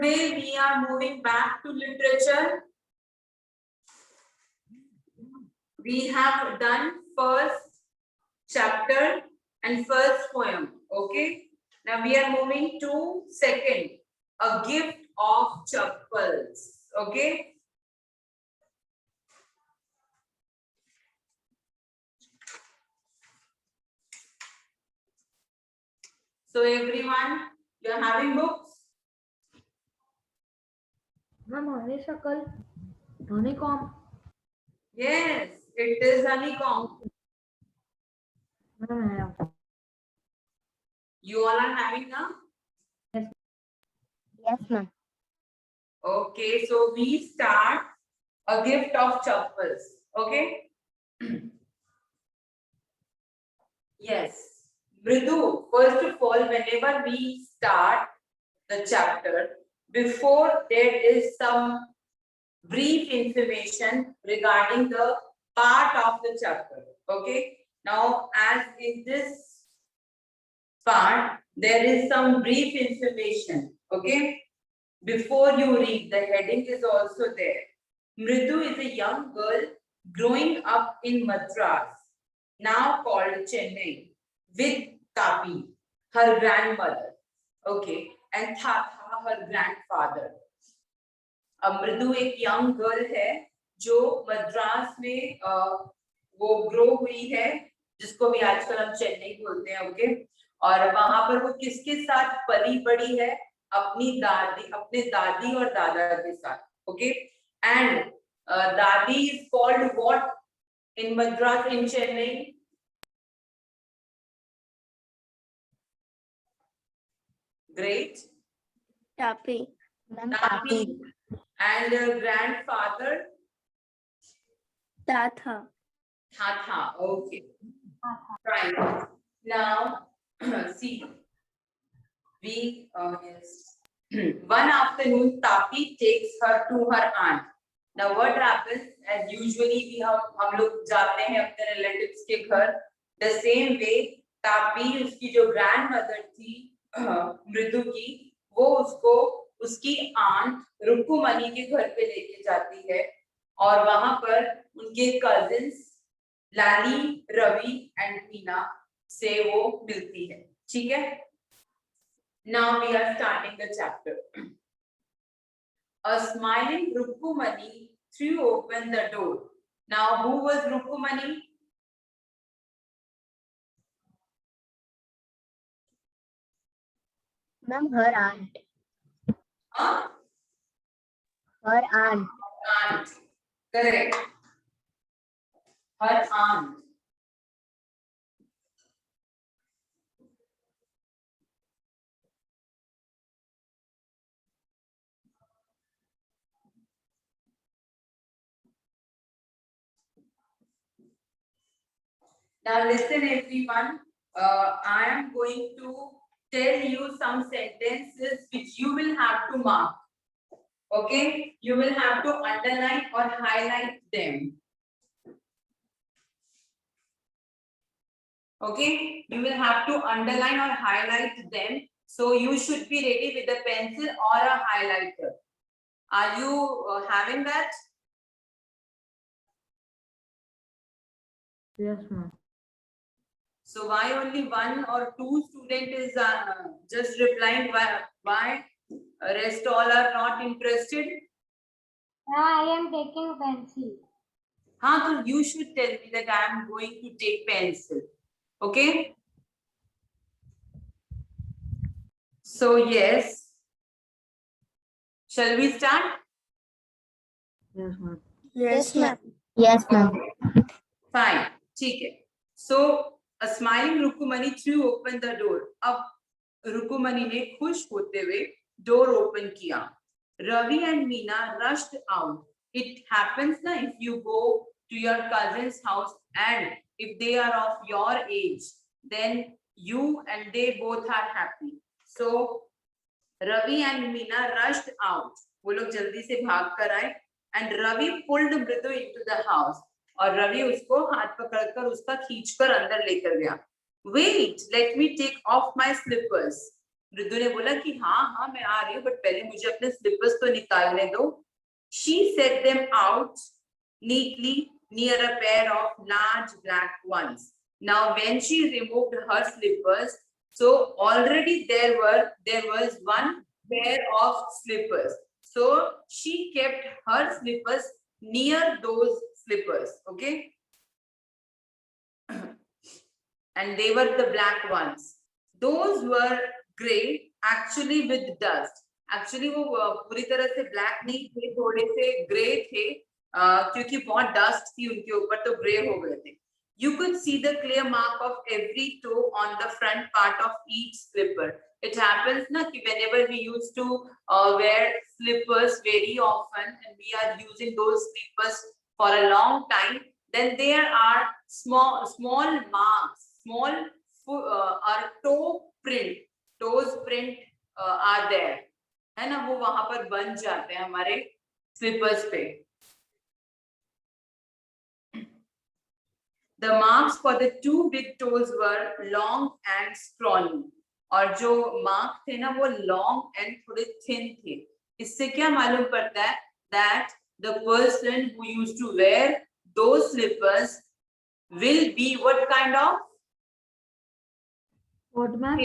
Today we are moving back to literature. We have done first chapter and first poem. Okay. Now we are moving to second, a gift of chappals. Okay. So everyone, you are having books? Ma'am, honeysuckle, honeycomb. Yes, it is honeycomb. Ma'am, I have. You all are having now? Yes, ma'am. Okay, so we start a gift of chappals. Okay. Yes. Mridu, first of all, whenever we start the chapter, before there is some brief information regarding the part of the chapter. Okay. Now, as in this part, there is some brief information. Okay. Before you read, the heading is also there. Mridu is a young girl growing up in Madras, now called Chennai, with Tapi, her grandmother, okay, and Tata, her grandfather. मृदु एक young girl है जो मद्रास में वो grow हुई है, जिसको भी आजकल हम चेन्नई बोलते हैं, ओके। और वहां पर वो किसके साथ पली बड़ी है? अपनी दादी, अपने दादी और दादा के साथ, ओके। एंड दादी is called what in Madras, in Chennai? Great. Tapi. Tapi. And grandfather? Tata. Tata. Okay. Right. Now, see, we yes. One afternoon, Tapi takes her to her aunt. Now, what happens? As usually we हम लोग जाते हैं अपने relatives के घर. The same way, Tapi, उसकी जो grandmother थी मृदु की, वो उसको उसकी aunt रुक्कुमणि के घर पे लेके जाती है और वहां पर उनके cousins लाली, रवि एंड मीना से वो मिलती है, ठीक है। Now we are starting the chapter. A smiling Rukkumani threw open the door. Now who was Rukkumani? Ma'am, her aunt. Huh? Her aunt. Aunt. Correct. Her aunt. Now listen everyone, I am going to tell you some sentences which you will have to mark. Okay, you will have to underline or highlight them. Okay, you will have to underline or highlight them. So you should be ready with a pencil or a highlighter. Are you having that? Yes, ma'am. So why only one or two student is just replying? Why rest all are not interested? I am taking pencil. So you should tell me that I am going to take pencil. Okay. So yes. Shall we start? Yes, ma'am. Yes, ma'am. Yes, ma'am. Fine. ठीक है. So a smiling Rukumani threw open the door. अब रुकुमणि ने खुश होते हुए door open किया. Ravi and Meena rushed out. It happens na, if you go to your cousin's house and if they are of your age, then you and they both are happy. So Ravi and Meena rushed out. वो लोग जल्दी से भाग कर आए and Ravi pulled Mridu into the house. और रवि उसको हाथ पकड़कर उसका खींचकर अंदर लेकर गया. Wait, let me take off my slippers. मृदु ने बोला कि हाँ हाँ मैं आ रही हूँ, बट पहले मुझे अपने स्लीपर्स तो निकालने दो. She set them out neatly near a pair of large black ones. Now when she removed her slippers, so already there was one pair of slippers. So she kept her slippers near those slippers, okay? And they were the black ones. Those were gray, actually with dust. Actually वो पूरी तरह से black नहीं थे, थोड़े से gray थे, क्योंकि बहुत dust थी उनके ऊपर, तो gray हो गए थे. You could see the clear mark of every toe on the front part of each slipper. It happens na कि whenever we used to wear slippers very often and we are using those slippers for a long time, then there are small marks, our toe print, toes print are there, है ना, वो वहां पर बन जाते हैं हमारे स्लीपर्स पे. The marks for the two big toes were long and scrawny. और जो मार्क थे ना वो लॉन्ग एंड थोड़े थिन थे. इससे क्या मालूम पड़ता है that the person who used to wear those slippers will be what kind of? What, ma'am?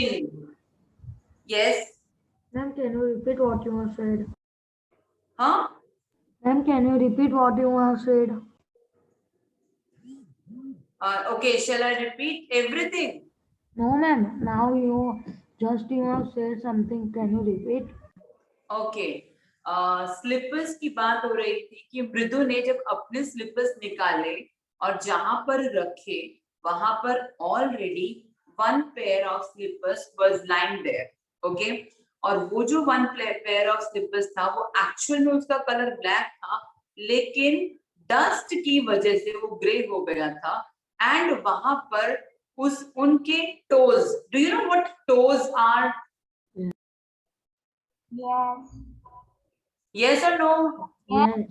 Yes. Ma'am, can you repeat what you have said? Huh? Ma'am, can you repeat what you have said? Okay, shall I repeat everything? No, ma'am. Now you have said something. Can you repeat? Okay. Slippers की बात हो रही थी कि मृदु ने जब अपने स्लीपर्स निकाले और जहां पर रखे वहां पर already one pair of slippers was lying there. Okay. और वो जो one pair of slippers था वो एक्चुअल में उसका कलर ब्लैक था, लेकिन डस्ट की वजह से वो ग्रे हो गया था. एंड वहां पर उनके toes, do you know what toes are? Yes. Yes or no? Yes.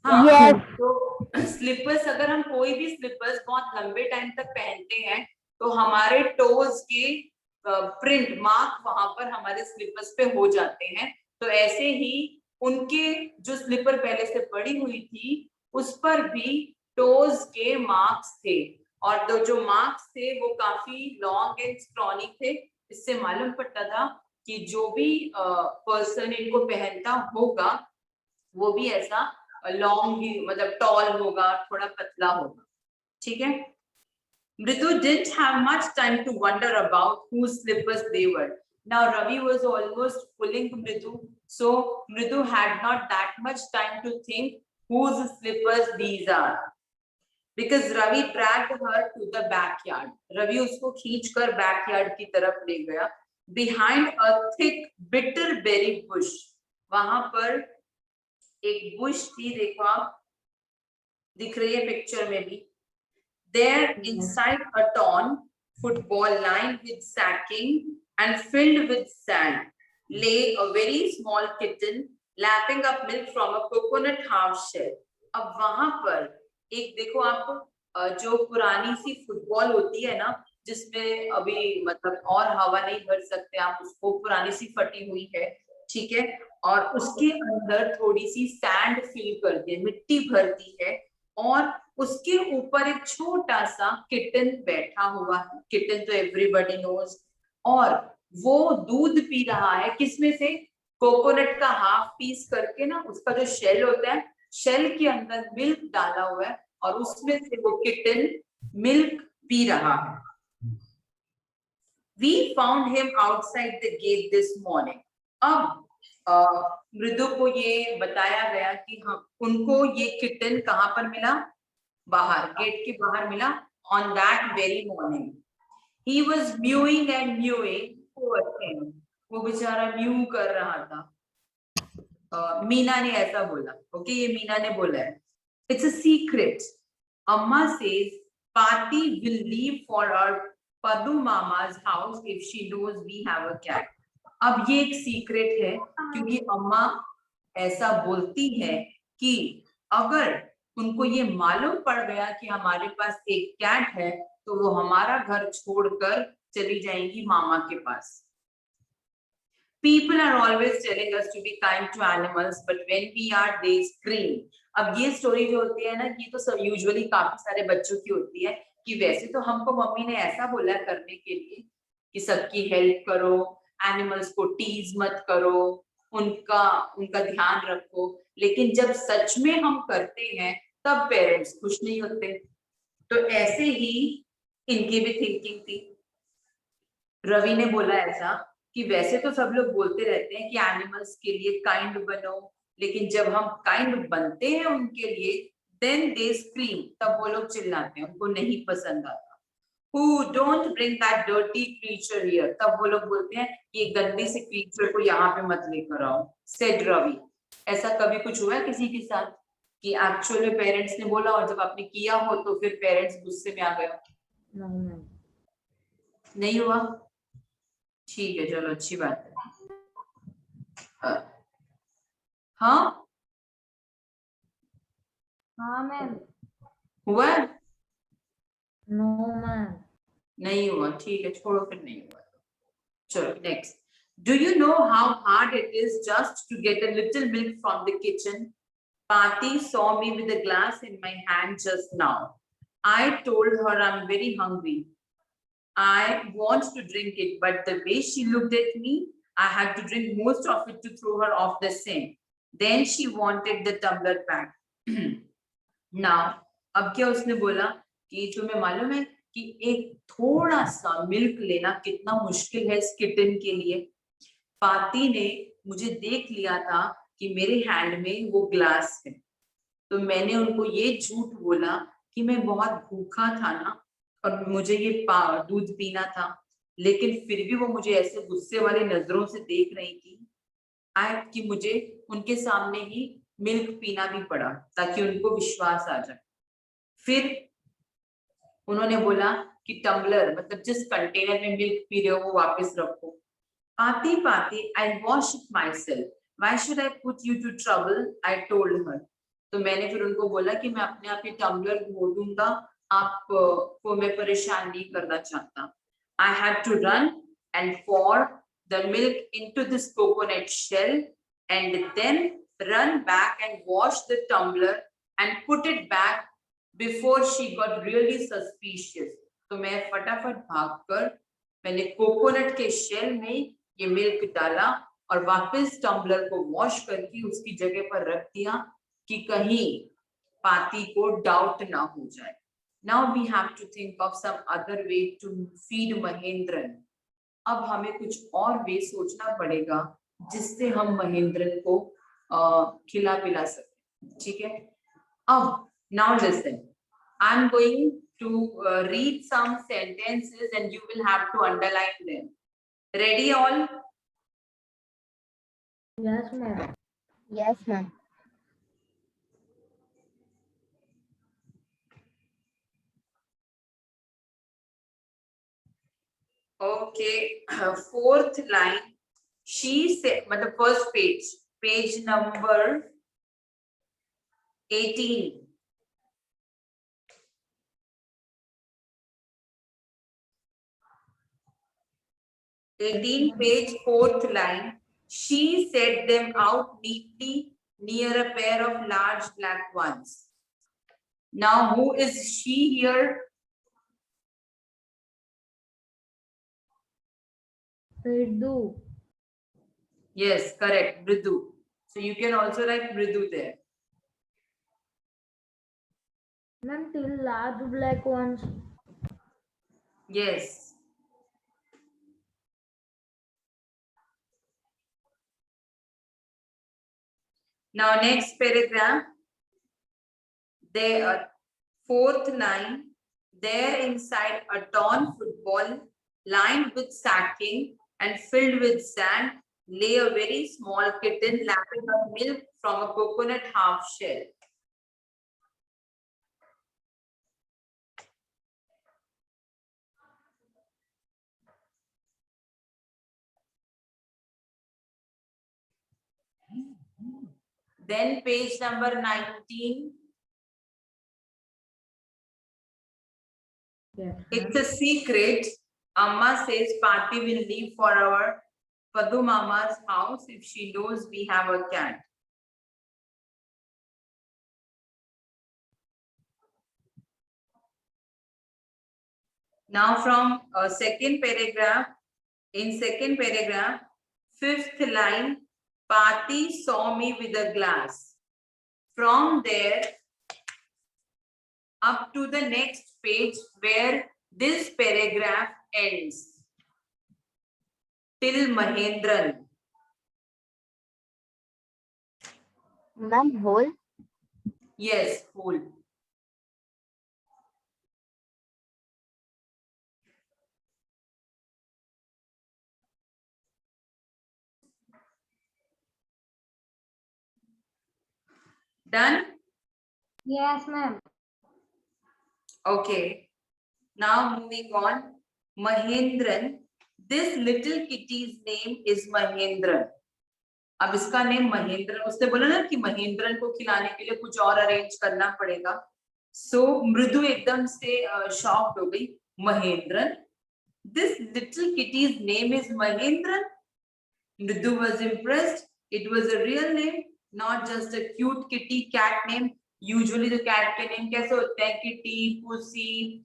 हाँ. Yes. तो स्लीपर्स, अगर हम कोई भी स्लीपर्स बहुत लंबे टाइम तक पहनते हैं तो हमारे टोज के प्रिंट मार्क वहां पर हमारे स्लीपर्स पे हो जाते हैं. तो ऐसे ही उनके जो स्लीपर पहले से पड़ी हुई थी उस पर भी टोज के मार्क्स थे, और जो मार्क्स थे वो काफी लॉन्ग एंड स्क्रॉनी थे. इससे मालूम पड़ता था कि जो भी पर्सन इनको पहनता होगा वो भी ऐसा लॉन्ग ही, मतलब टॉल होगा, थोड़ा पतला होगा. ठीक है. Mridu didn't have much time to wonder about whose slippers they were. Now Ravi was almost pulling Mridu, so Mridu had not that much time to think whose slippers these are, because Ravi dragged her to the backyard. Ravi उसको खींचकर backyard की तरफ ले गया. Behind a thick bitter berry bush, वहां पर एक Bush थी, देखो आप, दिख रही है पिक्चर में भी. There inside a torn football lined with sacking and filled with sand lay a very small kitten lapping up milk from a coconut half shell. अब वहां पर एक देखो आप, जो पुरानी सी फुटबॉल होती है ना, जिसमें अभी मतलब और हवा नहीं भर सकते आप उसको, पुरानी सी फटी हुई है, ठीक है, और उसके अंदर थोड़ी सी सैंड फिल करती है, मिट्टी भरती है, और उसके ऊपर एक छोटा सा किटन बैठा हुआ है. किटन तो एवरीबॉडी नोज. और वो दूध पी रहा है किसमें से? कोकोनट का हाफ पीस करके ना, उसका जो शेल होता है, शेल के अंदर मिल्क डाला हुआ है और उसमें से वो किटन मिल्क पी रहा है. We found him outside the gate this morning. अब मृदु को ये बताया गया कि हम उनको ये किटन कहां पर मिला? बाहर, गेट के बाहर मिला. On that very morning, he was mewing and mewing. Poor thing. वो बेचारा म्यू कर रहा था. मीना ने ऐसा बोला. ओके, ये मीना ने बोला है. It's a secret. Amma says Pati will leave for our Padu Mama's house if she knows we have a cat. अब ये एक सीक्रेट है क्योंकि अम्मा ऐसा बोलती है कि अगर उनको ये मालूम पड़ गया कि हमारे पास एक कैट है तो वो हमारा घर छोड़कर चली जाएंगी मामा के पास. People are always telling us to be kind to animals, but when we are, they scream. अब ये स्टोरी जो होती है ना, ये तो सब यूजुअली काफी सारे बच्चों की होती है कि वैसे तो हमको मम्मी ने ऐसा बोला करने के लिए कि सबकी हेल्प करो, एनिमल्स को टीज मत करो, उनका उनका ध्यान रखो, लेकिन जब सच में हम करते हैं तब पेरेंट्स खुश नहीं होते। तो ऐसे ही इनकी भी थिंकिंग थी। रवि ने बोला ऐसा कि वैसे तो सब लोग बोलते रहते हैं कि एनिमल्स के लिए काइंड बनो, लेकिन जब हम काइंड बनते हैं उनके लिए, देन दे स्क्रीम, तब वो लोग चिल्लाते हैं, उनको नहीं पसंद आता। Who don't bring that dirty creature here, तब वो लोग बोलते हैं ये गंदे से क्रीचर को यहाँ पे मत लेकर आओ, said रवि। ऐसा कभी कुछ हुआ है किसी के साथ कि एक्चुअली पेरेंट्स ने बोला और जब आपने किया हो तो फिर पेरेंट्स गुस्से में आ गए? नहीं हुआ? ठीक है, चलो अच्छी बात है। हाँ हाँ मैम। हुआ है? No ma'am. नहीं हुआ, ठीक है, छोड़ो, फिर नहीं हुआ। चलो next. Do you know how hard it is just to get a little milk from the kitchen? Pati saw me with a glass in my hand just now. I told her I'm very hungry. I want to drink it, but the way she looked at me, I had to drink most of it to throw her off the scent. Then she wanted the tumbler back. Now, अब क्या उसने बोला कि तुम्हें मालूम है कि एक थोड़ा सा मिल्क लेना कितना मुश्किल है इस किटन के लिए। पाती ने मुझे देख लिया था कि मेरे हैंड में वो ग्लास है, तो मैंने उनको ये झूठ बोला कि मैं बहुत भूखा था ना और मुझे ये दूध पीना था, लेकिन फिर भी वो मुझे ऐसे गुस्से वाली नजरों से देख रही थी कि मुझे उनके सामने ही मिल्क पीना भी पड़ा ताकि उनको विश्वास आ जाए। फिर उन्होंने बोला कि टम्बलर मतलब जिस कंटेनर में मिल्क पी रहे हो वो वापस रखो। पाती पाती, I wash it myself. Why should I put you to trouble? I told her. तो मैंने फिर उनको बोला कि मैं अपने आप ही टम्बलर धो दूंगा, आपको मैं परेशान नहीं करना चाहता। I had to run and pour the milk into this coconut shell and then run back and wash the tumbler and put it back before she got really suspicious. तो मैं फटाफट भागकर मैंने कोकोनट के शेल में ये milk डाला और वापस टम्बलर को वॉश करके उसकी जगह पर रख दिया कि कहीं पाती को डाउट ना हो जाए। Now we have to think of some other way to feed Mahendran. अब हमें कुछ और वे सोचना पड़ेगा जिससे हम महेंद्रन को खिला पिला सकें, ठीक है? अब now listen, I'm going to read some sentences and you will have to underline them. Ready all? Yes ma'am. Yes, ma'am. Okay, fourth line. She said, the first page, page number 18. Page, fourth line. She set them out neatly near a pair of large black ones. Now, who is she here? Ridu. Yes, correct, Mridu. So you can also write Mridu there. Ma'am, till large black ones. Yes. Now next paragraph. There, fourth line. There inside a torn football lined with sacking and filled with sand lay a very small kitten lapping up milk from a coconut half shell. Then page number 19. Yes. It's a secret. Amma says party will leave for our Padu Mama's house if she knows we have a cat. Now from second paragraph, in second paragraph, fifth line, Pati saw me with a glass. From there up to the next page where this paragraph ends. Till Mahendran. Ma'am, whole? Yes, whole. Done? Yes, ma'am. Okay. Now moving on. Mahendran. This little kitty's name is Mahendran. अब इसका name Mahendran, उसने बोला ना कि महेंद्रन को खिलाने के लिए कुछ और अरेंज करना पड़ेगा. सो मृदु एकदम से शॉक्ड हो गई. Mahendran, this little kitty's name is Mahendran. Mridu was impressed. It was a real name, not just a cute kitty cat name. Usually जो कैट के नेम कैसे होते हैं, किटी, पुसी,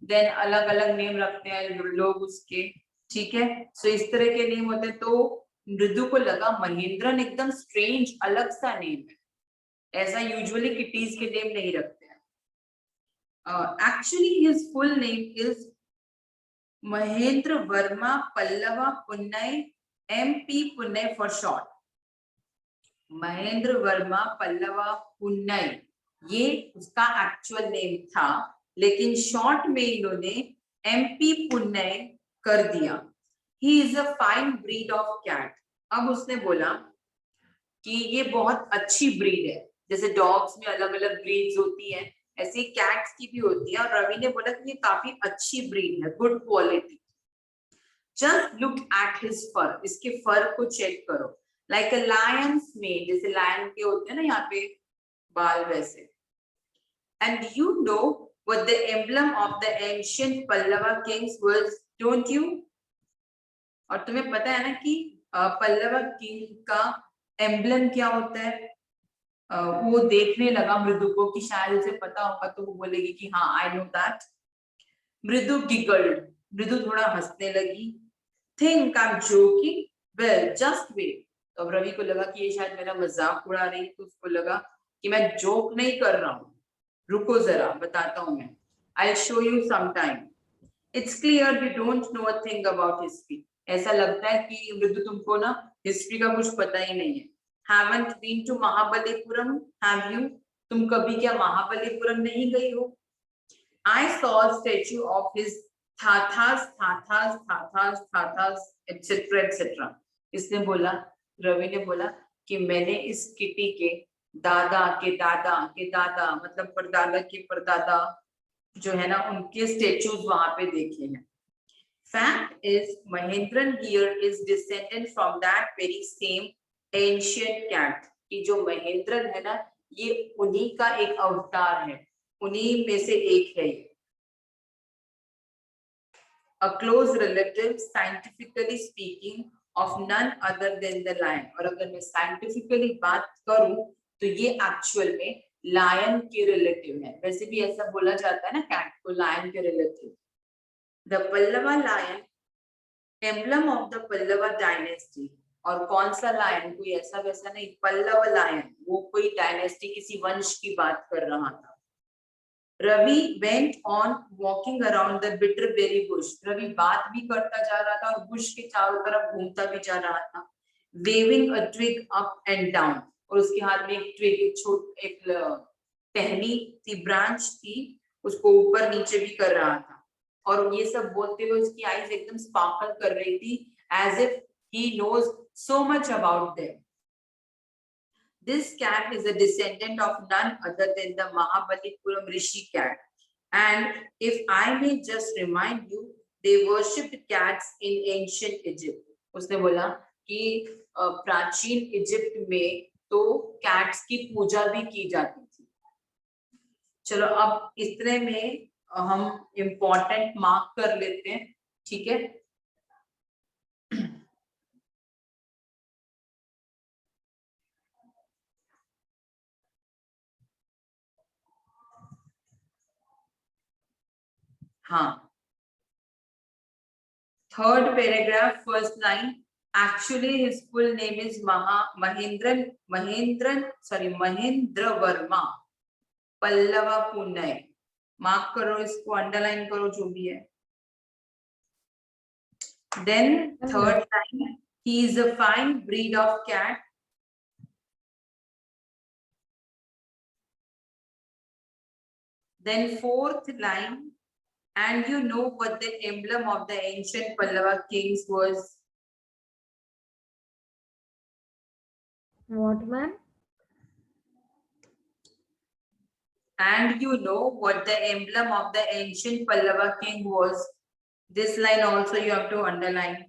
देन अलग अलग नेम रखते हैं लोग उसके. ठीक है, सो इस तरह के नेम होते हैं. तो मृदु को लगा महेंद्रन एकदम स्ट्रेंज अलग सा नेम है, ऐसा यूजुअली किटीज के नेम नहीं रखते हैं. Actually his full name is Mahendra Varma Pallava Punnai, MP Punnai for short. Mahendra Varma Pallava Punnai ये उसका एक्चुअल नेम था, लेकिन शॉर्ट में इन्होंने MP पुन्नई कर दिया. He is a fine breed of cat. अब उसने बोला कि ये बहुत अच्छी ब्रीड है. जैसे डॉग्स में अलग अलग ब्रीड्स होती हैं, ऐसे कैट्स की भी होती है. और रवि ने बोला कि ये काफी अच्छी ब्रीड है, good quality. Just look at his fur. इसके फर को चेक करो. लाइक अ लायंस में, जैसे लायन के होते हैं ना यहाँ पे बाल, वैसे. And you know what the emblem of the ancient Pallava Kings was, don't you? और तुम्हें पता है ना कि पल्लवा किंग का एम्बलम क्या होता है? वो देखने लगा मृदु को कि शायद उसे पता होगा, तो वो बोलेगी कि हाँ I know that. Mridu giggled. Mridu थोड़ा हंसने लगी. Think I am joking, well just wait. तो अब रवि को लगा कि ये शायद मेरा मजाक उड़ा रही है, तो उसको लगा कि मैं जोक नहीं कर रहा हूँ, रुको जरा बताता हूँ मैं. I show you some time. It's clear you don't know a thing about history. ऐसा लगता है कि मृदु तुमको ना हिस्ट्री का कुछ पता ही नहीं है. Haven't been to Mahabalipuram, have you? तुम कभी क्या महाबलीपुरम नहीं गई हो? I saw a statue of his Thathas, Thathas, Thathas, Thathas, etc. etc. इसने बोला, रवि ने बोला कि मैंने इस किटी के दादा के दादा के दादा, मतलब परदादा के परदादा जो है ना, उनके स्टेचूज वहां पे देखे हैं. Fact is, Mahendran here is descendant from that very same ancient cat. कि जो महेंद्रन है ना, ये उन्हीं का एक अवतार है, उन्हीं में से एक है. A close relative, scientifically speaking, of none other than the lion. और अगर मैं scientifically बात करूं तो ये actual में lion के relative है. वैसे भी ऐसा बोला जाता है ना cat को lion के relative. The Pallava lion, emblem of the Pallava dynasty. और कौन सा लायन? कोई ऐसा वैसा नहीं, पल्लव लायन, वो कोई डायनेस्टी, किसी वंश की बात कर रहा था. Ravi went on walking around the bitterberry bush. Ravi बात भी करता जा रहा था और बुश के चारों तरफ घूमता भी जा रहा था. Waving a twig up and down. और उसके हाथ में एक ट्विग, एक टहनी थी, ब्रांच थी, उसको ऊपर नीचे भी कर रहा था. और ये सब बोलते हुए उसकी आईज एकदम स्पार्कल कर रही थी, as if he knows so much about them. This cat is a descendant of none other than the Mahabalipuram Rishi cat. And if I may just remind you, they worshipped cats in ancient Egypt. उसने बोला कि प्राचीन Egypt में तो cats की पूजा भी की जाती थी. चलो अब इतने में हम इम्पोर्टेंट मार्क कर लेते हैं. ठीक है, हाँ, third paragraph, first line. Actually, his full name is Mahendra Verma Pallava Punai. Mark करो इसको, अंडरलाइन करो जो भी है. Then third line, he is a fine breed of cat. Then fourth line, and you know what the emblem of the ancient Pallava kings was? What, ma'am? And you know what the emblem of the ancient Pallava king was? This line also you have to underline.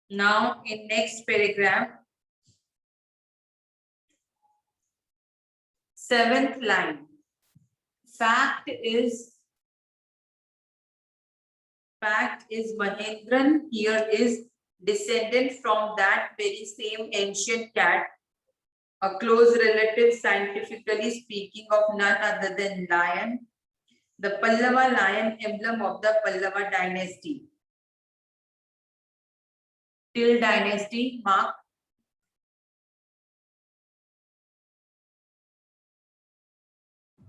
Now in next paragraph, seventh line. Fact is Mahendran here is descendant from that very same ancient cat, a close relative scientifically speaking of none other than lion, the Pallava lion emblem of the Pallava dynasty. Till dynasty, mark.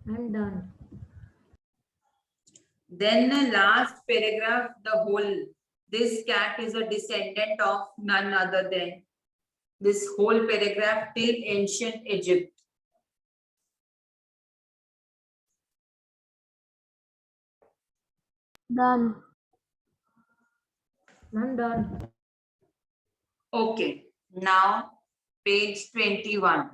I'm done. Then the last paragraph, the whole, this cat is a descendant of none other than, this whole paragraph till ancient Egypt. Done. I'm done. Okay, now page 21.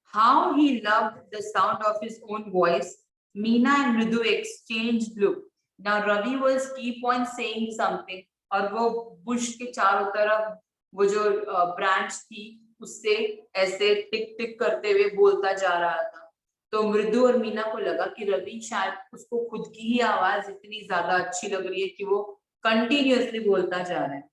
How he loved the sound of his own voice. Meena and Mridu exchanged look. Now Ravi was keep on saying something, और वो Bush के चारों तरफ वो जो branch थी उससे ऐसे टिक टिक करते हुए बोलता जा रहा था. तो मृदु और मीना को लगा कि रवि शायद उसको खुद की ही आवाज इतनी ज्यादा अच्छी लग रही है कि वो कंटिन्यूअसली बोलता जा रहा है.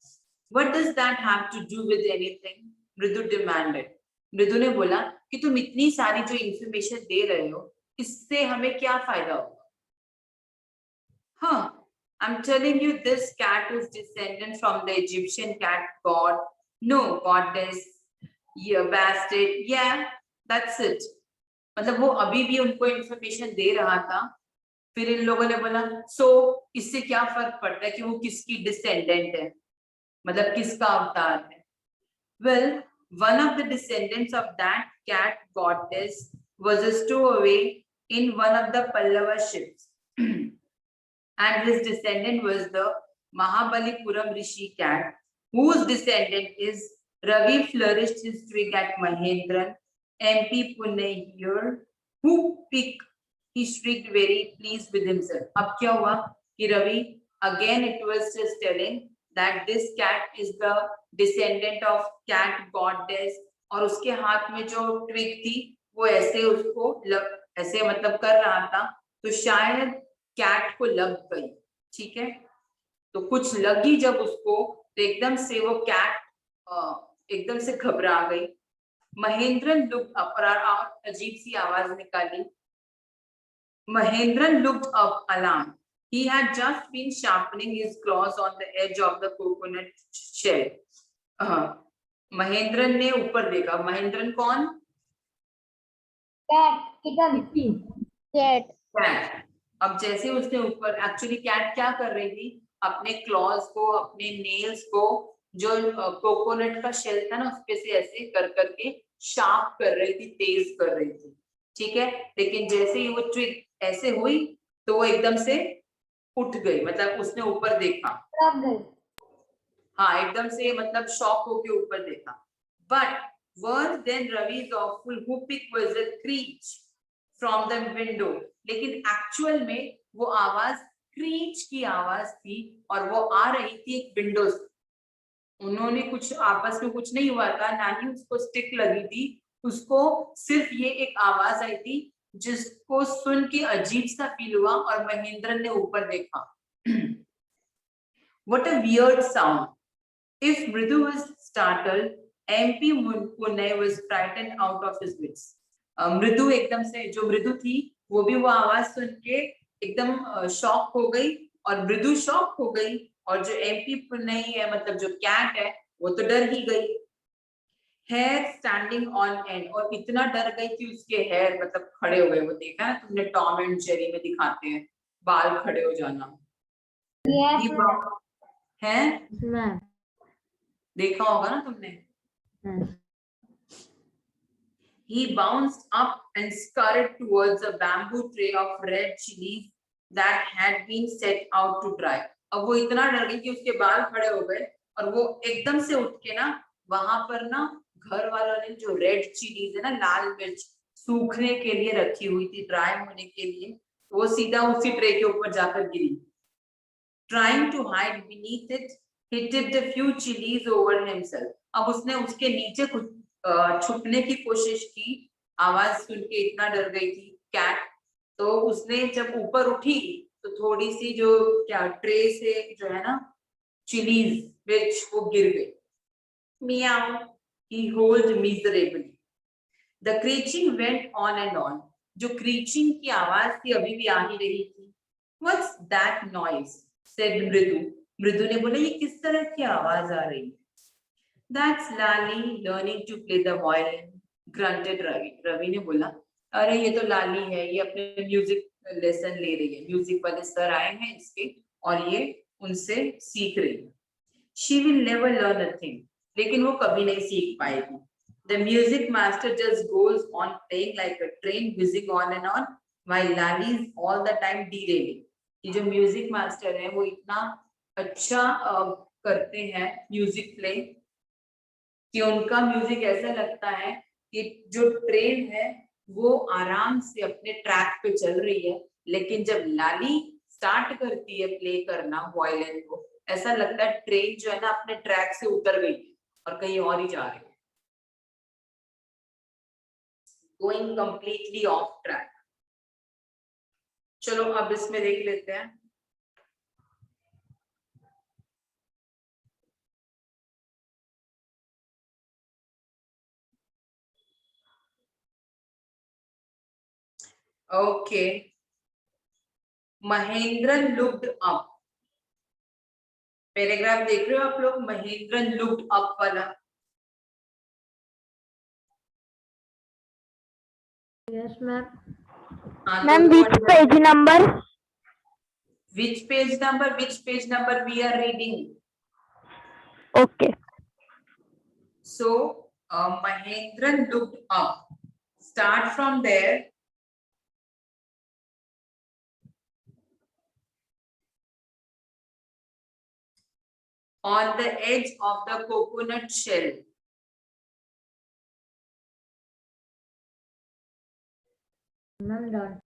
What does that have to do with anything? मृदु demanded. मृदु ने बोला कि तुम इतनी सारी जो इंफॉर्मेशन दे रहे हो इससे हमें क्या फायदा होगा. हाँ, I'm telling you this cat is descendant from the Egyptian cat god, no goddess, yeah, bastard, yeah, that's it. मतलब वो अभी भी उनको इंफॉर्मेशन दे रहा था. फिर इन लोगों ने बोला सो इससे क्या फर्क पड़ता है कि वो किसकी डिसेंडेंट है, मतलब किसका अवतार है. Well, one of the descendants of that cat goddess was a stowaway in one of the Pallava ships. And his descendant was the Mahabalipuram Rishi cat, whose descendant is Ravi flourished his twig at Mahendran, MP Pune here, who pick, he shrieked very pleased with himself. अब क्या हुआ कि Ravi again it was just telling that this cat is the descendant of cat goddess, और उसके हाथ में जो twig थी वो ऐसे उसको ऐसे मतलब कर रहा था, तो शायद कैट को लग गई. ठीक है, तो कुछ लगी जब उसको तो एकदम से वो कैट एकदम से घबरा गई. महेंद्रन लुक्ड अप, और अजीब सी आवाज निकाली. Mahendran looked up alarm. He had just been sharpening his claws on the edge of the coconut shell. Mahendran ने ऊपर देखा. महेंद्रन कौन? Cat. Kitten. Cat. कैट. अब जैसे उसने ऊपर, एक्चुअली कैट क्या कर रही थी, अपने क्लॉज को, अपने नेल्स को जो कोकोनट का शेल था ना उस पे से ऐसे कर करके शार्प कर रही थी, तेज कर रही थी. ठीक है, लेकिन जैसे ही वो ट्विग ऐसे हुई तो वो एकदम से उठ गई, मतलब उसने ऊपर देखा. लग गई. हाँ, एकदम से मतलब शॉक होके ऊपर देखा. बट वर्स देन रवि's awful whooping was a screech from the window. लेकिन एक्चुअल में वो आवाज क्रीच की आवाज थी और वो आ रही थी एक विंडो से. उन्होंने कुछ आपस में कुछ नहीं हुआ था, ना ही उसको स्टिक लगी थी, उसको सिर्फ ये एक आवाज आई थी जिसको सुन के अजीब सा फील हुआ और महेंद्रन ने ऊपर देखा. What a weird sound. If Mridu was startled, MP Punay was frightened out of his wits. मृदु एकदम से, जो मृदु थी वो भी वो आवाज सुन के एकदम शॉक हो गई, और मृदु शॉक हो गई, और जो MP पुनई है मतलब जो कैट है वो तो डर ही गई। हेयर स्टैंडिंग ऑन एंड, और इतना डर गई कि उसके हेयर मतलब खड़े हो गए। वो देखा ना तुमने, टॉम एंड जेरी में दिखाते हैं बाल खड़े हो जाना। Yes, है, मैम। देखा होगा ना तुमने। He bounced up and scurried towards a bamboo tray of red chilies that had been set out to dry. अब वो इतना डर गई कि उसके बाल खड़े हो गए, और वो एकदम से उठ के ना वहां पर ना घर वालों ने जो रेड चिलीज है ना, लाल मिर्च सूखने के लिए रखी हुई थी, ड्राई होने के लिए, वो सीधा उसी ट्रे के ऊपर जाकर गिरी। Trying to hide beneath it, he tipped a few chilies over himself. अब उसने उसके नीचे कुछ छुपने की कोशिश की, आवाज सुन के इतना डर गई थी कैट। तो उसने जब ऊपर उठी तो थोड़ी सी जो क्या ट्रे से जो है ना चिलीज मिर्च वो गिर गई। Meow, he howled miserably. The creaking went on and on. जो क्रीचिंग की आवाज थी अभी भी आ ही रही थी। What's that noise? said मृदु। मृदु ने बोला ये किस तरह की आवाज आ रही है? That's Lali learning to play the violin, grunted Ravi. Ravi ने बोला अरे ये तो लाली है, ये अपने म्यूजिक लेसन ले रही है, म्यूजिक वाले सर आए हैं इसके और ये उनसे सीख रही है। She will never learn a thing, लेकिन वो कभी नहीं सीख पाएगी। The music master just goes on playing like a train whizzing on and on, while Lali is all the time derailing. ये जो म्यूजिक मास्टर है वो इतना अच्छा करते हैं म्यूजिक प्ले कि उनका म्यूजिक ऐसा लगता है कि जो ट्रेन है वो आराम से अपने ट्रैक पे चल रही है, लेकिन जब लाली स्टार्ट करती है प्ले करना वायलिन को, ऐसा लगता है ट्रेन जो है ना अपने ट्रैक से उतर गई है और कहीं और ही जा रही है, गोइंग कंप्लीटली ऑफ ट्रैक। चलो अब इसमें देख लेते हैं। Okay, Mahendran looked up. Paragraph देख रहे हो आप लोग, महेंद्रन लुक्ड अप वाला? Yes ma'am. ma'am, which page number? Which page number we are reading? Okay. So, Mahendran looked up. Start from there. On the edge of the coconut shell. Ma'am done.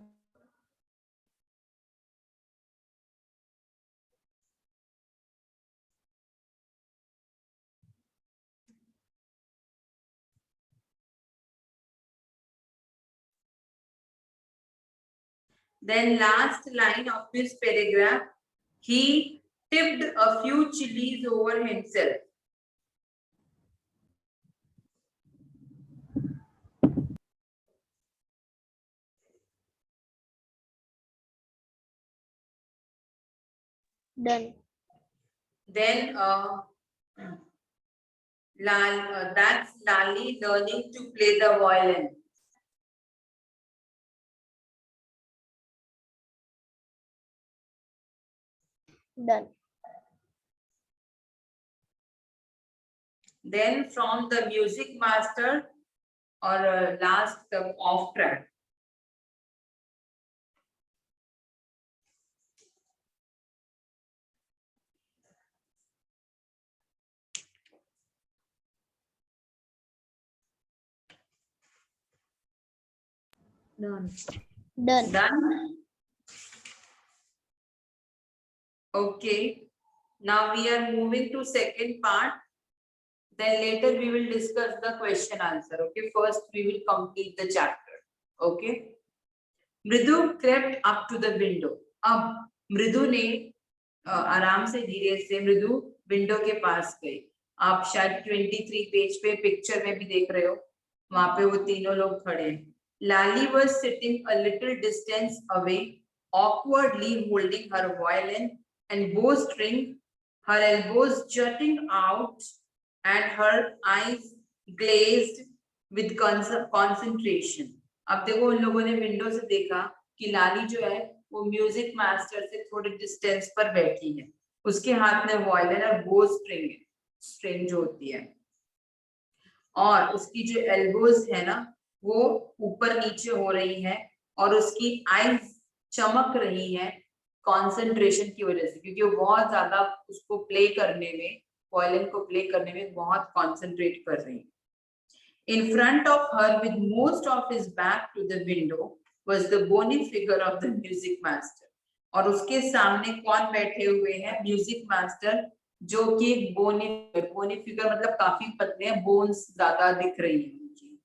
Then last line of this paragraph, he tipped a few chilies over himself. Done. Then that's Lali learning to play the violin. Done. Then from the music master or last off track. Done. Done. Done. Okay. Now we are moving to second part. Then later we will discuss the question answer. Okay. First we will complete the chapter. Okay. मृदु crept up to the window. अब मृदु ने आराम से धीरे से मृदु window के पास गई। आप शायद 23 पेज पे पिक्चर में भी देख रहे हो, वहां पे वो तीनों लोग खड़े हैं. लाली was sitting a little distance away, awkwardly holding her violin and bowstring, her elbows jutting out and her eyes glazed with concentration. अब देखो उन लोगों ने विंडो से देखा कि लाली जो है वो म्यूजिक मास्टर से थोड़े डिस्टेंस पर बैठी है, उसके हाथ में वायलिन और बो स्ट्रिंग है, स्ट्रिंग जो होती है, और उसकी जो एल्बोज है ना वो ऊपर नीचे हो रही है और उसकी आईज चमक रही है कंसंट्रेशन की वजह से, क्योंकि वो बहुत ज्यादा उसको प्ले करने में, वायलिन को प्ले करने में बहुत कंसंट्रेट कर रही है. In front of her, with most of his back to the window, was the bony figure of the music master. और उसके सामने कौन बैठे हुए हैं? म्यूजिक मास्टर, जो कि बोनी फिगर मतलब काफी पतले हैं, बोन्स ज्यादा दिख रही हैं उनकी.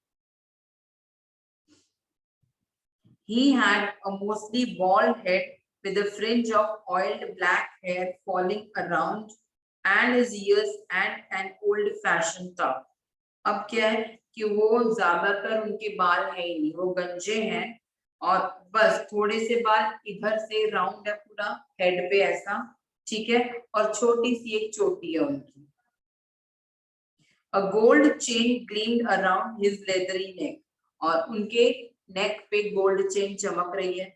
He had a mostly bald head with a fringe of oiled black hair falling around, and his ears and an old-fashioned tuck. अब क्या है कि वो ज्यादातर उनके बाल है ही नहीं, वो गंजे हैं और बस थोड़े से बाल इधर से राउंड है पूरा हेड पे ऐसा, ठीक है, और छोटी सी एक चोटी है उनकी. A gold chain gleamed around his leathery neck, और उनके नेक पे गोल्ड चेन चमक रही है.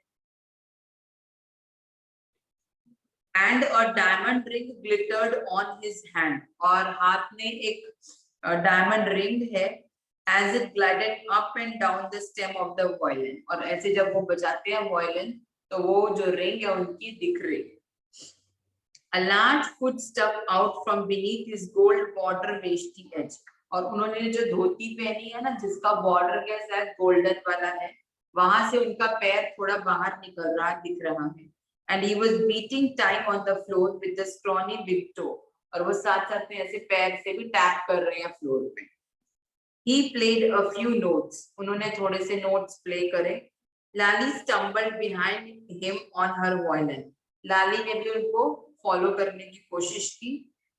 And a diamond ring glittered on his hand, और हाथ में एक डायमंड रिंग है. As it glided up and down the stem of the violin, और ऐसे जब वो बजाते हैं वायलिन तो वो जो रिंग है उनकी दिख रही है. A large foot stuck out from beneath his gold border veshti edge, और उन्होंने जो धोती पहनी है ना जिसका बॉर्डर कैसा है गोल्डन वाला है, वहां से उनका पैर थोड़ा बाहर निकल रहा दिख रहा है. And he was beating time on the floor with the scrawny big toe, और वो साथ साथ में ऐसे पैर से भी टैप कर रहे हैं फ्लोर पे. He played a few notes, उन्होंने थोड़े से notes play करे. Lali stumbled behind him on her violin, लाली ने भी उनको फॉलो करने की कोशिश की.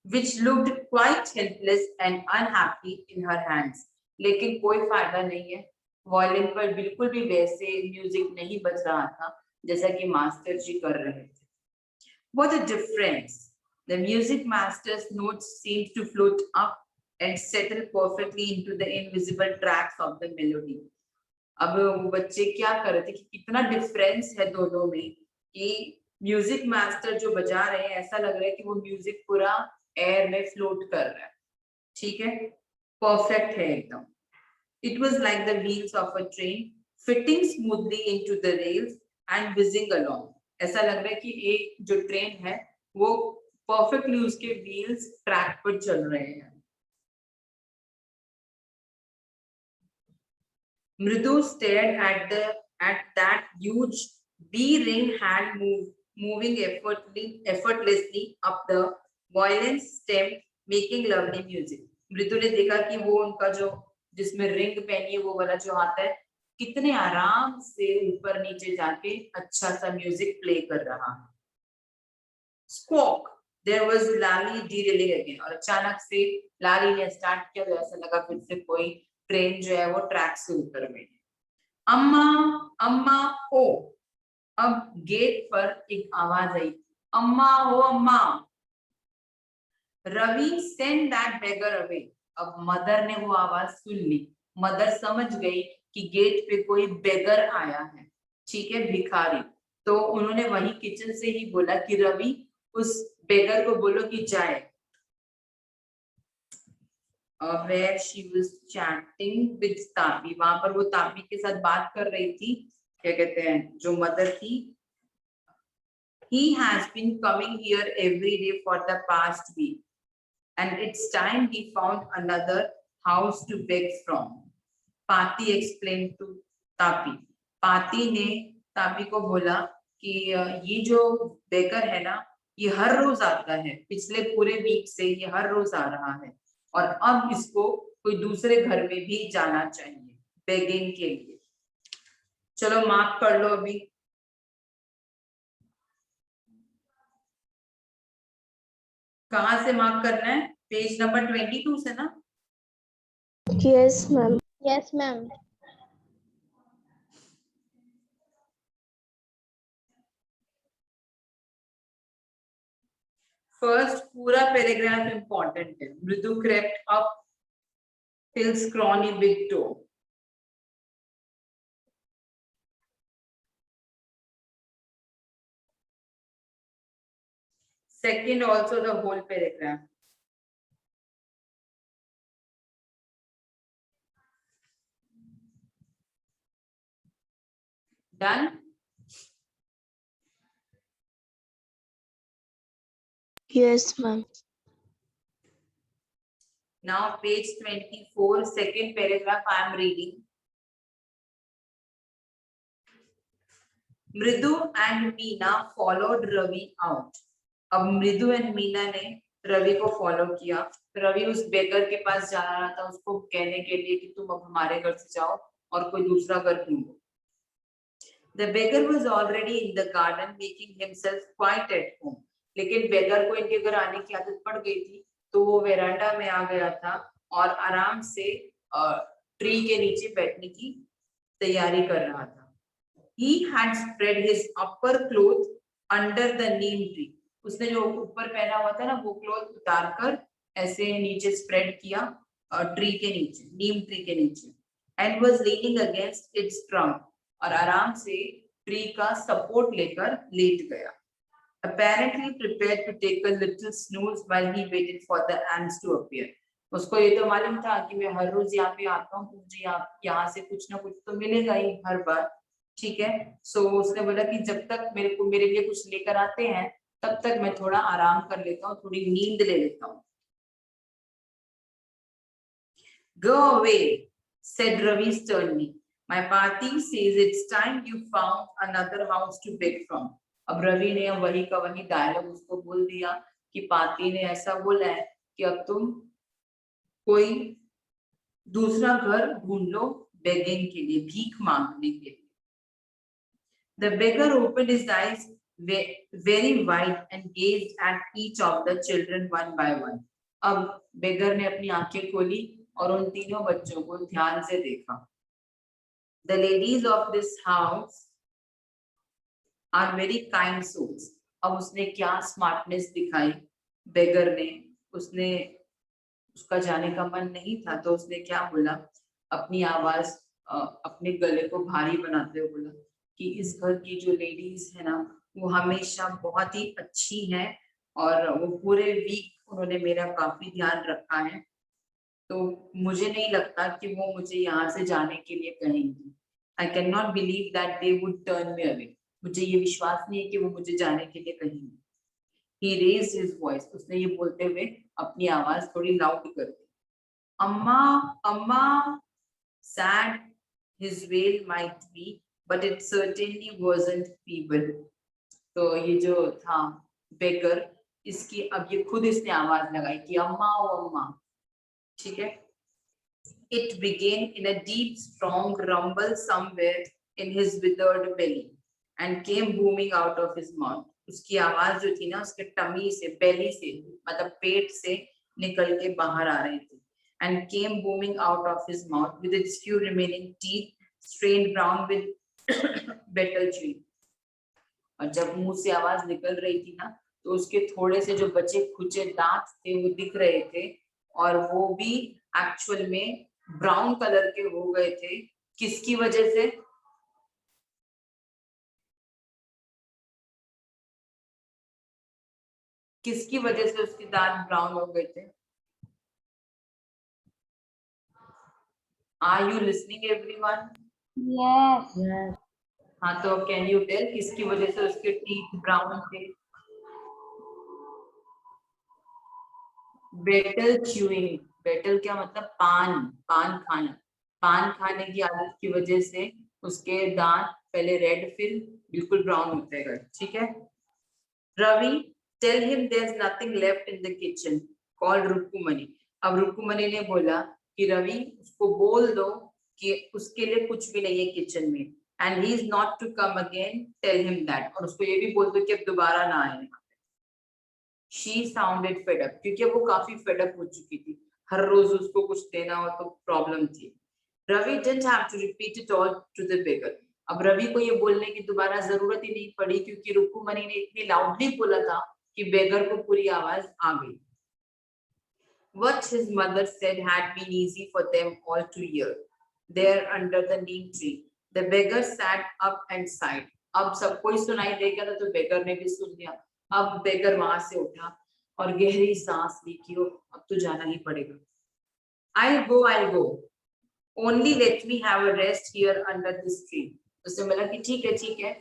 Which looked quite helpless and unhappy in her hands, लेकिन कोई फायदा नहीं है, वायलिन पर बिल्कुल भी वैसे म्यूजिक नहीं बज रहा था जैसा कि मास्टर जी कर रहे थे. What a difference! The music master's notes seemed to float up and settle perfectly into the invisible tracks of the melody. अब वो बच्चे क्या कर रहे थे कि कितना डिफरेंस है दोनों में, कि म्यूजिक मास्टर जो बजा रहे हैं ऐसा लग रहा है कि वो म्यूजिक पूरा एयर में फ्लोट कर रहा है, ठीक है, परफेक्ट है एकदम. It was like the wheels of a train fitting smoothly into the rails and whizzing along. ऐसा लग रहा है कि एक जो ट्रेन है वो परफेक्टली उसके व्हील्स ट्रैक पर चल रहे हैं. Mridu stared at that huge B-ring hand moving effortlessly up the violin stem, making lovely music. मृदु ने देखा कि वो उनका जो जिसमें रिंग पहनी है वो वाला जो हाथ है कितने आराम से ऊपर नीचे जाके अच्छा सा म्यूजिक प्ले कर रहा है. Squawk! There was Lali derailing again, और अचानक से लाली ने स्टार्ट किया तो ऐसा लगा फिर से कोई ट्रेन जो है वो ट्रैक से ऊपर में. अम्मा अम्मा ओ, अब गेट पर एक आवाज आई, अम्मा ओ amma. Ravi send that beggar away. अब मदर ने वो आवाज सुन ली, मदर समझ गई कि गेट पे कोई बेगर आया है, ठीक है, भिखारी. तो उन्होंने वही किचन से ही बोला कि रवि उस बेगर को बोलो कि जाए. where she was chatting with Tapi, वहां पर वो तापी के साथ बात कर रही थी, क्या कहते हैं जो मदर थी. He has been coming here every day for the past week, and it's time he found another house to beg from. Pati explained to Tapi. Pati ने तापी को बोला कि ये जो बेकर है ना ये हर रोज आता है, पिछले पूरे वीक से ये हर रोज आ रहा है और अब इसको कोई दूसरे घर में भी जाना चाहिए बेगिंग के लिए. चलो मार्क कर लो. अभी कहाँ से मार्क करना है? पेज नंबर 22 से ना? Yes, ma'am. Yes, ma'am. First पूरा पैराग्राफ इंपॉर्टेंट है. मृदु crept up Phil's scrawny big toe. Second, also the whole paragraph. Done? Yes, ma'am. Now page 24, second paragraph I am reading. Mridu and Meena followed Ravi out. अब मृदु and Meena ने रवि को follow किया. रवि उस baker के पास जा रहा था उसको कहने के लिए कि तुम अब हमारे घर से जाओ और कोई दूसरा घर ढूंढो. The beggar was already in the garden making himself quite at home. लेकिन बेगर को इनके घर आने की आदत पड़ गई थी तो वो वेरांडा में आ गया था और आराम से ट्री के नीचे बैठने की तैयारी कर रहा था. He had spread his upper cloth under the neem tree. उसने जो ऊपर पहना हुआ था ना वो क्लोथ उतारकर ऐसे नीचे स्प्रेड किया ट्री के नीचे, नीम ट्री के नीचे. And was leaning against its trunk. और आराम से ट्री का सपोर्ट लेकर लेट गया. Apparently prepared to take a little snooze while he waited for the ants to appear. उसको ये तो मालूम था कि मैं हर रोज यहाँ पे आता हूँ तो मुझे यहाँ से कुछ ना कुछ तो मिलेगा ही हर बार. ठीक है. सो उसने बोला कि जब तक मेरे लिए कुछ लेकर आते हैं तब तक मैं थोड़ा आराम कर लेता हूँ, थोड़ी नींद ले लेता हूँ. Go away, said Ravi sternly. My party says it's time you found another house to beg from. अब रवि ने वही का वही डायलॉग उसको बोल दिया कि पार्टी ने ऐसा बोला है कि अब तुम कोई दूसरा घर ढूंढ लो बेगिंग के लिए, भीख मांगने के लिए. The beggar opened his eyes very wide and gazed at each of the children one by one. अब बेगर ने अपनी आंखें खोली और उन तीनों बच्चों को ध्यान से देखा. The ladies of this house are very kind souls. अब उसने क्या स्मार्टनेस दिखाई बेगर ने. उसका जाने का मन नहीं था तो उसने क्या बोला, अपनी आवाज अपने गले को भारी बनाते हुए बोला कि इस घर की जो लेडीज है ना वो हमेशा बहुत ही अच्छी हैं और वो पूरे वीक उन्होंने मेरा काफी ध्यान रखा है तो मुझे नहीं लगता कि वो मुझे यहाँ से जाने के लिए कहेंगी. I cannot believe that they would turn me away. मुझे ये विश्वास नहीं है कि वो मुझे जाने के लिए कहेंगी. He raised his voice. उसने ये बोलते हुए अपनी आवाज थोड़ी लाउड कर दी. अम्मा अम्मा. Sad his wail might be, but it certainly wasn't feeble. तो ये जो था बेगर इसकी अब ये खुद इसने आवाज लगाई कि अम्मा ओ अम्मा. ठीक है. It began in a deep, strong rumble somewhere in his withered belly and came booming out of his mouth. उसकी आवाज जो थी ना उसके टमी से, बेली से, मतलब पेट से निकल के बाहर आ रही थी. And came booming out of his mouth with its few remaining teeth strained brown with betel chewing. और जब मुंह से आवाज निकल रही थी ना तो उसके थोड़े से जो बचे खुचे दांत थे वो दिख रहे थे और वो भी एक्चुअल में ब्राउन कलर के हो गए थे. किसकी वजह से? किसकी वजह से उसके दांत ब्राउन हो गए थे? Are you listening, everyone? Yes. Yes. हाँ तो कैन यू टेल किसकी वजह से उसके टीथ ब्राउन थे? Betel chewing. बेटल क्या मतलब? पान खाना. पान खाने की आदत की वजह से उसके दांत पहले रेड फिर बिल्कुल ब्राउन होते गए. ठीक है. Ravi, tell him there is nothing left in the kitchen, call Rukkumani. अब रुक्कुमणि ने बोला कि रवि उसको बोल दो कि उसके लिए कुछ भी नहीं है किचन में. And he is not to come again, tell him that. और उसको ये भी बोल दो कि अब दोबारा ना आए. She sounded fed up, क्योंकि वो काफी fed up हो चुकी थी, हर रोज उसको कुछ देना हो तो प्रॉब्लम थी. Ravi didn't have to repeat it all to the beggar. अब रवि को ये बोलने की दोबारा जरूरत ही नहीं पड़ी, क्योंकि रुक्मणी ने इतनी लाउडली बोला था कि बेगर को पूरी आवाज आ गई. What his mother said had been easy for them all to hear. There under the neem tree, the beggar sat up and sighed. अब सबको ही सुनाई दे गया था तो बेगर ने भी सुन लिया. अब बेगर वहां से उठा और गहरी सांस ली कि अब तो जाना ही पड़ेगा. I'll go. Only let me have a rest here under this tree. उसने बोला कि ठीक है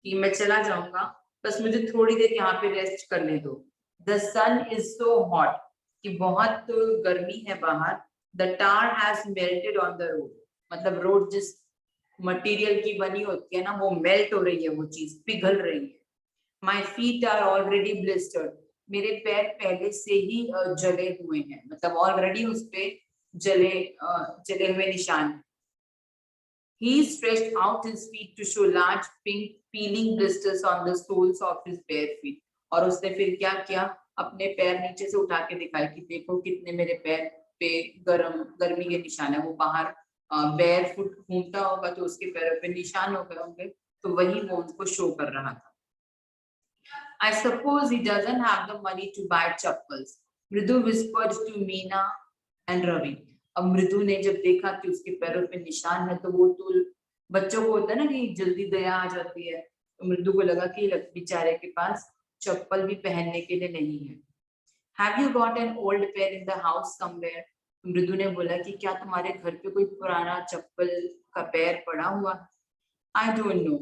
कि मैं चला जाऊंगा, बस मुझे थोड़ी देर यहाँ पे रेस्ट करने दो. The sun is so hot, कि बहुत गर्मी है बाहर. The tar has melted on the road. मतलब रोड जिस मटेरियल की बनी होती है ना, वो मेल्ट हो रही है, वो चीज पिघल रही है. My feet are already blistered. मेरे पैर पहले से ही जले हुए हैं, मतलब ऑलरेडी उस पे जले हुए निशान. He stretched out his feet to show large pink peeling blisters on the soles of his bare feet. और उसने फिर क्या किया, अपने पैर नीचे से उठा के दिखाए कि देखो कितने मेरे पैर पे गर्मी के निशान है. वो बाहर बेयर फुट घूमता होगा तो उसके पैरों पे निशान हो गए होंगे, तो वही वो उनको शो कर रहा था. I suppose he doesn't have the money to buy chappals, मृदु whispered to Meena and Ravi. अब मृदु ने जब देखा कि उसके पैरों पे निशान है, तो वो तो बच्चों को होता है ना कि जल्दी दया आ जाती है, तो मृदु को लगा कि बेचारे के पास चप्पल भी पहनने के लिए नहीं है. Have you got an old pair in the house somewhere? मृदु ने बोला कि क्या तुम्हारे घर पे कोई पुराना चप्पल का पैर पड़ा हुआ? I don't know.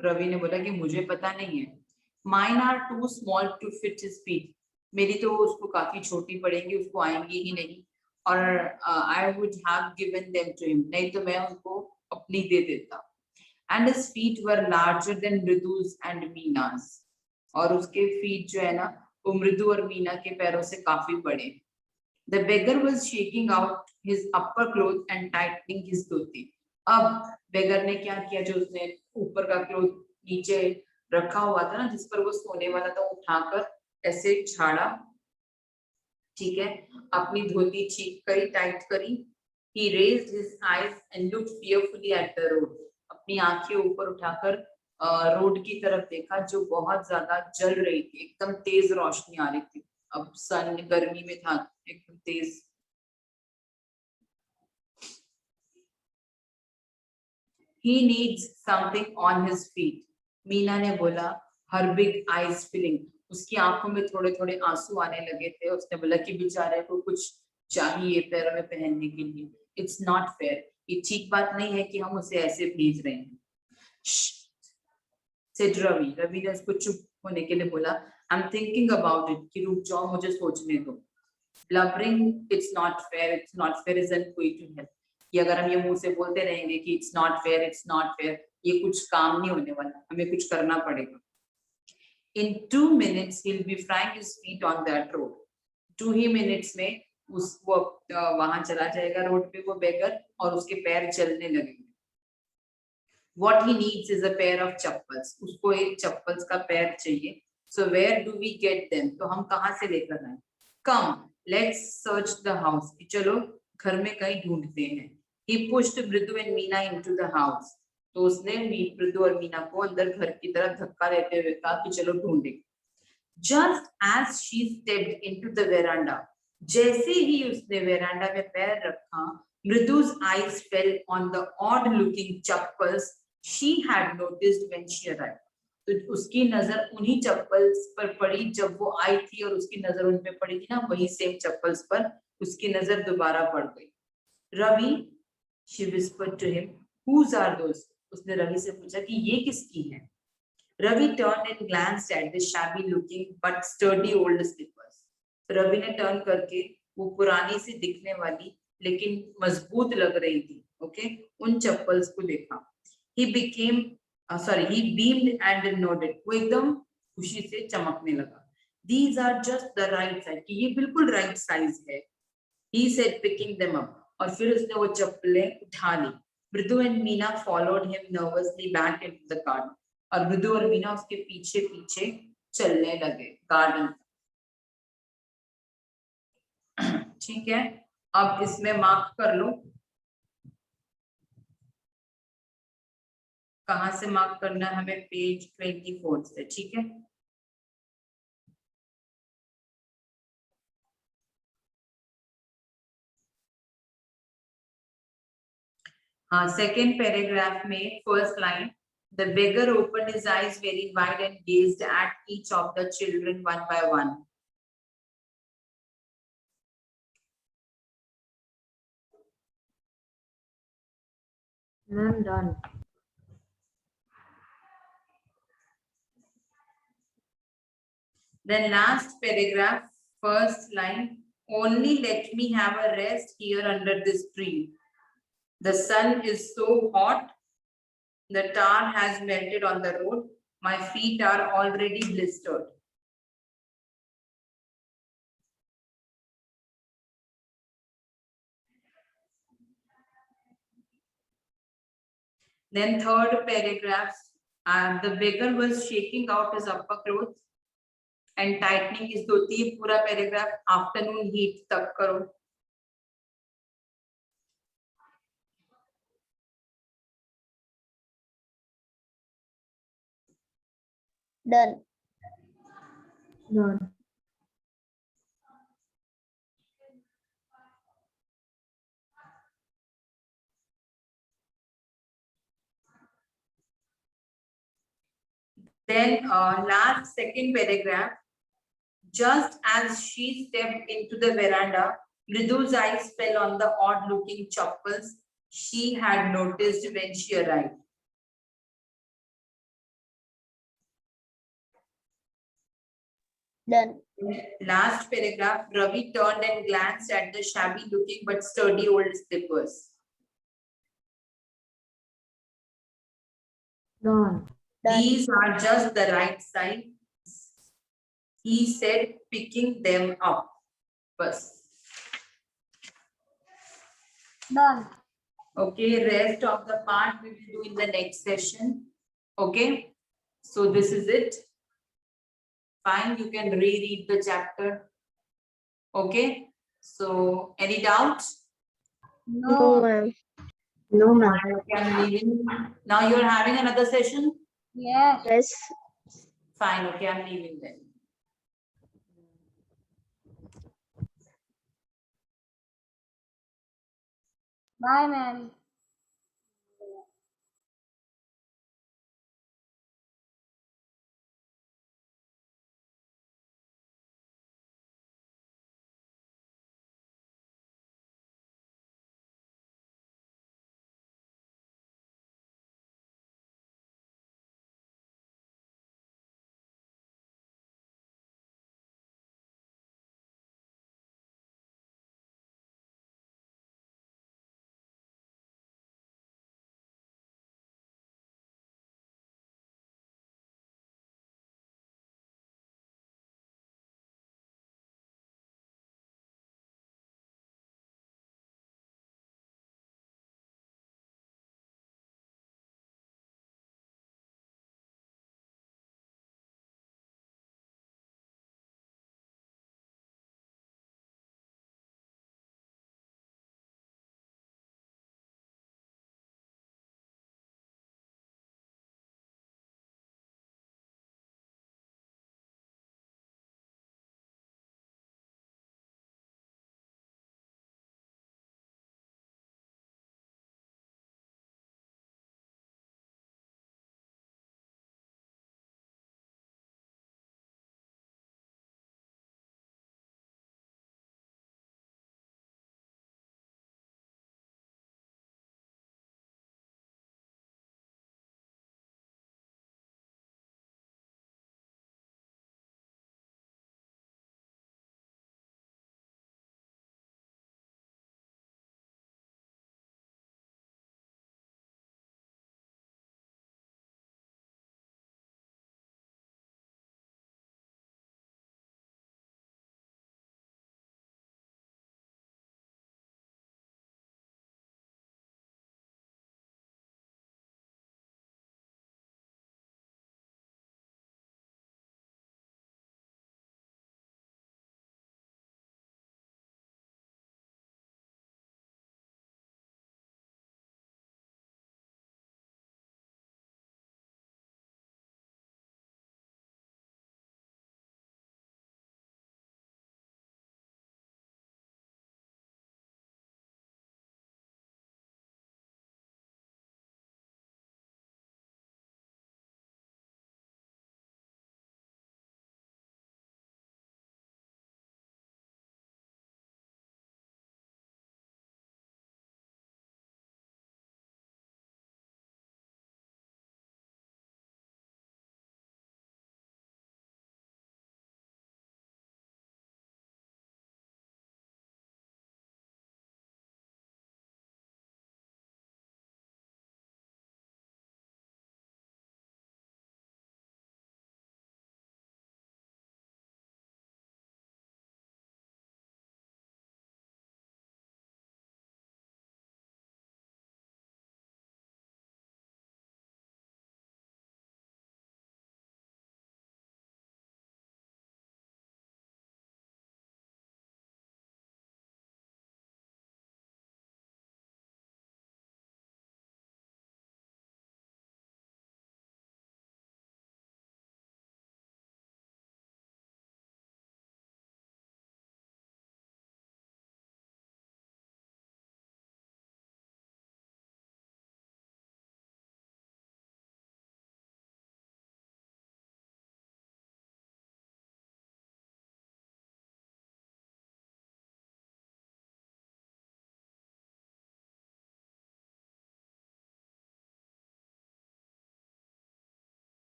रवि ने बोला कि मुझे पता नहीं है. Mine are too small to fit his feet. मेरी तो उसको काफी छोटी पड़ेंगी, उसको आएंगी ही नहीं. और I would have given them to him. नहीं तो मैं उनको अपनी दे देता. And his feet were larger than Mridu's and Meena's. और उसके feet जो है ना, वो मृदु और मीना के पैरों से काफी बड़े. The beggar was shaking out his upper clothes and tightening his dhoti. अब बेगर ने क्या किया, जो उसने ऊपर का क्लोथ नीचे रखा हुआ था ना, जिस पर वो सोने वाला था, उठाकर ऐसे झाड़ा, ठीक है, अपनी धोती ठीक करी, टाइट करी. He raised his eyes and looked fearfully at the road. अपनी आंखें ऊपर उठाकर रोड की तरफ देखा, जो बहुत ज्यादा जल रही थी, एकदम तेज रोशनी आ रही थी. अब सन गर्मी में था, एकदम तेज. He needs something on his feet. Meena ने बोला, her big eyes filling. उसकी आंखों में थोड़े थोड़े आंसू आने लगे थे. उसने बोला कि बेचारे को कुछ चाहिए पैरों में पहनने के लिए. It's not fair. ये ठीक बात नहीं है कि हम उसे ऐसे भेज रहे हैं. said Ravi. रवि ने उसको चुप होने के लिए बोला. I'm thinking about it. कि रुक जाओ, मुझे सोचने दो. Blubbering, it's not fair isn't going to help. कि अगर हम ये मुंह से बोलते रहेंगे कि it's not fair, ये कुछ काम नहीं होने वाला, हमें कुछ करना पड़ेगा. In 2 minutes, he'll be frying his feet on that road. 2 he minutes में उसको वहां चला जाएगा रोड पे वो बेगर, और उसके पैर चलने लगेंगे. What he needs is a pair of chappals. उसको एक चप्पल्स का पैर चाहिए. So where do we get them? तो हम कहाँ से लेकर आए? Come, let's search the house. चलो घर में कहीं ढूंढते हैं. He pushed Mridu and Meena into the house. तो उसने मृदु और मीना को अंदर घर की तरफ धक्का देते हुए कहा कि चलो ढूंढे. Just as she stepped into the veranda, जैसे ही उसने वेरांडा में पैर रखा, Mridu's eyes fell on the odd-looking chappals she had noticed when she arrived. तो उसकी नजर उन्हीं चप्पल्स पर पड़ी जब वो आई थी, और उसकी नजर उन पे पड़ी थी ना, वही सेम चप्पल्स पर उसकी नजर दोबारा पड़ गई. Ravi, she whispered to him, whose are those? उसने रवि से पूछा कि ये किसकी है. Ravi turned and glanced at the shabby looking but sturdy old slippers. Ravi ने टर्न करके वो पुरानी सी दिखने वाली लेकिन मजबूत लग रही थी, ओके, उन चप्पल्स को देखा. He beamed and nodded. वो एकदम खुशी से चमकने लगा. These are just the right size. कि ये बिल्कुल right size है. He said, picking them up. और फिर उसने वो चप्पलें उठा ली. मृदु and Meena followed him nervously back into the garden. और मृदु और मीना उसके पीछे पीछे चलने लगे गार्डन. ठीक है, अब इसमें मार्क कर लो, कहाँ से मार्क करना है हमें, पेज 24 से, ठीक है। हाँ, सेकेंड पैराग्राफ में first line, the beggar opened his eyes very wide and gazed at each of the children one by one. Ma'am, done. Then last paragraph, first line, only let me have a rest here under this tree. The sun is so hot, the tar has melted on the road, my feet are already blistered. Then third paragraph, the beggar was shaking out his upper clothes and tightening his dhoti. पूरा paragraph afternoon heat तक करो. Done. Done. Then last second paragraph, just as she stepped into the veranda, Mridu's eyes fell on the odd-looking chappals she had noticed when she arrived. Done. Last paragraph, Ravi turned and glanced at the shabby-looking but sturdy old slippers. Done. Done. These are just the right size, he said, picking them up. Bas. Done. Okay, rest of the part we will do in the next session. Okay, so this is it. Fine, you can reread the chapter. Okay, so any doubts? No, ma'am. No, ma'am. Okay, I'm leaving. Now you're having another session? Yes. Yes. Fine, okay, I'm leaving then. Bye, ma'am.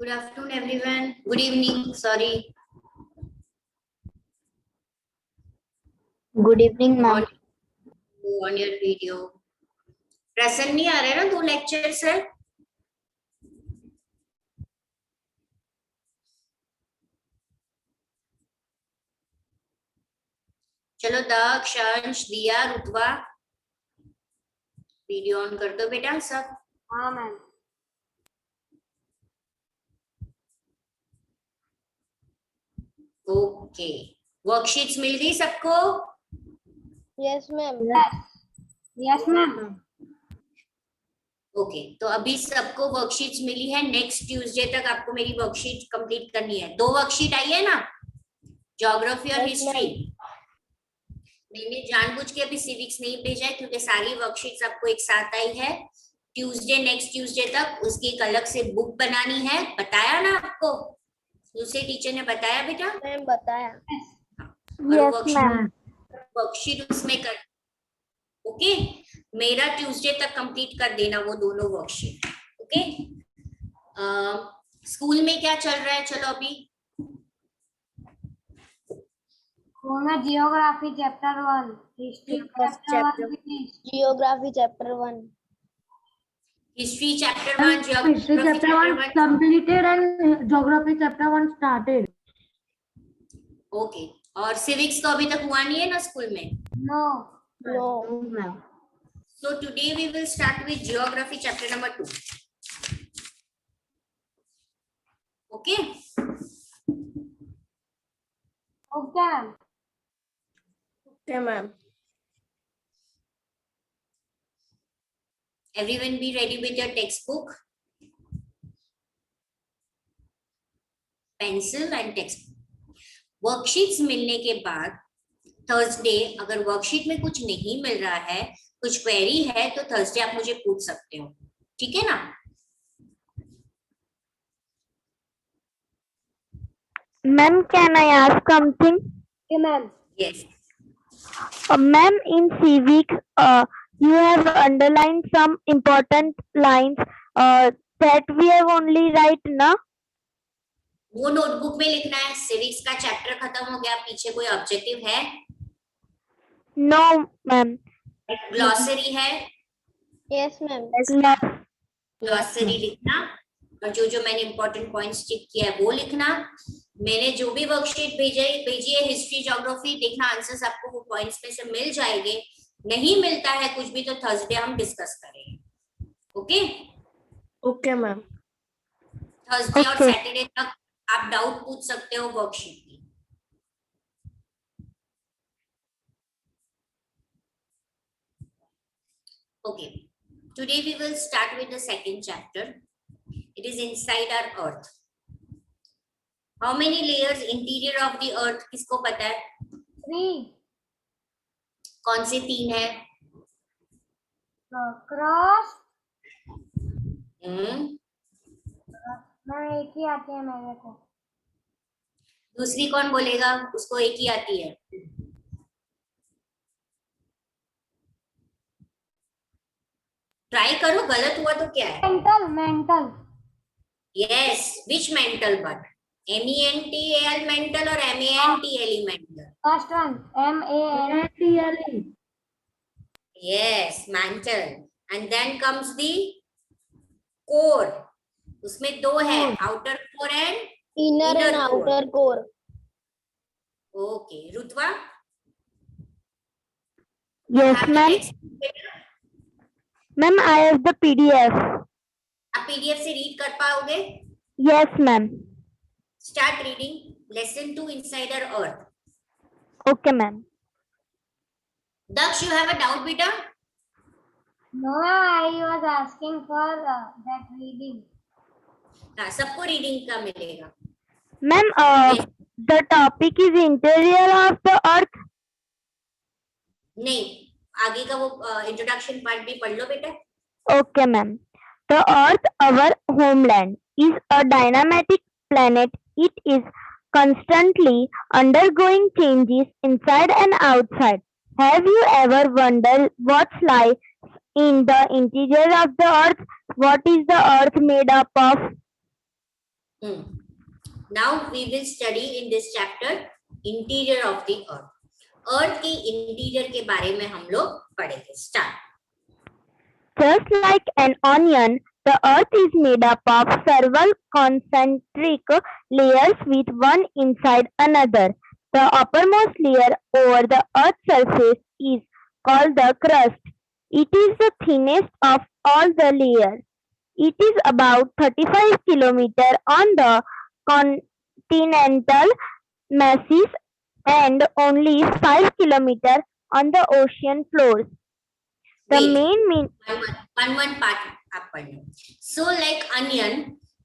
Good afternoon, everyone. Good evening. Sorry. Good evening, ma'am. On your video. प्रसन्न नहीं आ रहे ना 2 lectures है. चलो दक्ष, अंश, दिया, रुतवा video on कर दो बेटा सब. हाँ मैम. ओके, वर्कशीट्स मिल गई सबको. Yes ma'am. Yes ma'am. Okay, तो अभी सबको वर्कशीट्स मिली है. नेक्स्ट ट्यूसडे तक आपको मेरी वर्कशीट कंप्लीट करनी है. 2 वर्कशीट आई है ना, ज्योग्राफी और Yes, हिस्ट्री. मैंने जानबूझ के अभी सिविक्स नहीं भेजा है क्योंकि सारी वर्कशीट्स आपको एक साथ आई है. ट्यूसडे, नेक्स्ट ट्यूसडे तक उसकी एक अलग से बुक बनानी है. बताया ना आपको, दूसरे टीचर ने बताया बेटा. मैम बताया. Yes ma'am. वर्कशीट उसमें कर. ओके, मेरा ट्यूसडे तक कंप्लीट कर देना वो दोनों वर्कशीट. ओके, स्कूल में क्या चल रहा है? चलो अभी geography chapter 1, history chapter 1, geography chapter 1. History chapter 1, History geography chapter 1 chapter 1. completed and geography chapter 1 started. Okay, और सिविक्स तो अभी तक हुआ नहीं है ना स्कूल में. No. No ma'am. So today we will start with geography chapter number 2. Okay. Okay. Okay, ma'am. Everyone be ready with your textbook, pencil and textbook. Worksheets मिलने के बाद थर्सडे अगर वर्कशीट में कुछ नहीं मिल रहा है, कुछ क्वेरी है, तो थर्सडे आप मुझे पूछ सकते हो. ठीक है ना? Ma'am, can I ask something? Okay ma'am. Yes. Ma'am, in civics, you have underlined some important lines that we have only write, na? वो नोटबुक में लिखना है. सिविक्स का चैप्टर खत्म हो गया, पीछे कोई ऑब्जेक्टिव है? No, ma'am. ग्लॉसरी है, यस मैम. ग्लॉसरी लिखना. और जो जो मैंने इंपॉर्टेंट पॉइंट्स टिक किया है वो लिखना. मैंने जो भी वर्कशीट भेजी है हिस्ट्री ज्योग्राफी, देखना आंसर्स आपको वो पॉइंट्स में से मिल जाएंगे. नहीं मिलता है कुछ भी तो थर्सडे हम डिस्कस करेंगे. Okay, Okay, ma'am. थर्सडे और Okay. सैटरडे तक आप डाउट पूछ सकते हो वर्कशीट की. Okay, today we will start with the second chapter. It is inside our earth. How many layers interior of the earth किसको पता है? 3. कौन से 3 है? क्रॉस. हम्म, मैं एक ही आती है मेरे को. दूसरी कौन बोलेगा? उसको एक ही आती है. ट्राई करो, गलत हुआ तो क्या है? Mental. Mental. Yes, which mental but? MENTAL mental और MANTL mental? First one MAN. TLE. Yes, mantle. And then comes the core. उसमें 2 है, outer core and inner Inner and core. Outer core. okay. Rutwa? Yes, Have the ma'am. text. Ma'am, I have the PDF. आप PDF से read कर पाओगे? Yes, ma'am. Start reading lesson 2 inside our earth. Okay, ma'am. Daksh, you have a doubt beta? No, I was asking for that reading. हाँ, सबको reading का मिलेगा. Ma'am, Yes. the topic is interior of the earth. नहीं, आगे का वो introduction part भी पढ़ लो बेटा. Okay, ma'am. The earth, our homeland, is a dynamic planet. It is constantly undergoing changes inside and outside. Have you ever wondered what lies in the interior of the earth? What is the earth made up of? Now we will study in this chapter interior of the earth. अर्थ के interior के बारे में हम लोग पढ़ेंगे. Start. Just like an onion, the earth is made up of several concentric layers with one inside another. The uppermost layer over the earth's surface is called the crust. It is the thinnest of all the layers. It is about 35 kilometers on the continental masses and only 5 kilometers on the ocean floors. The Wait. main one part आप पढ़ लो. So like onion,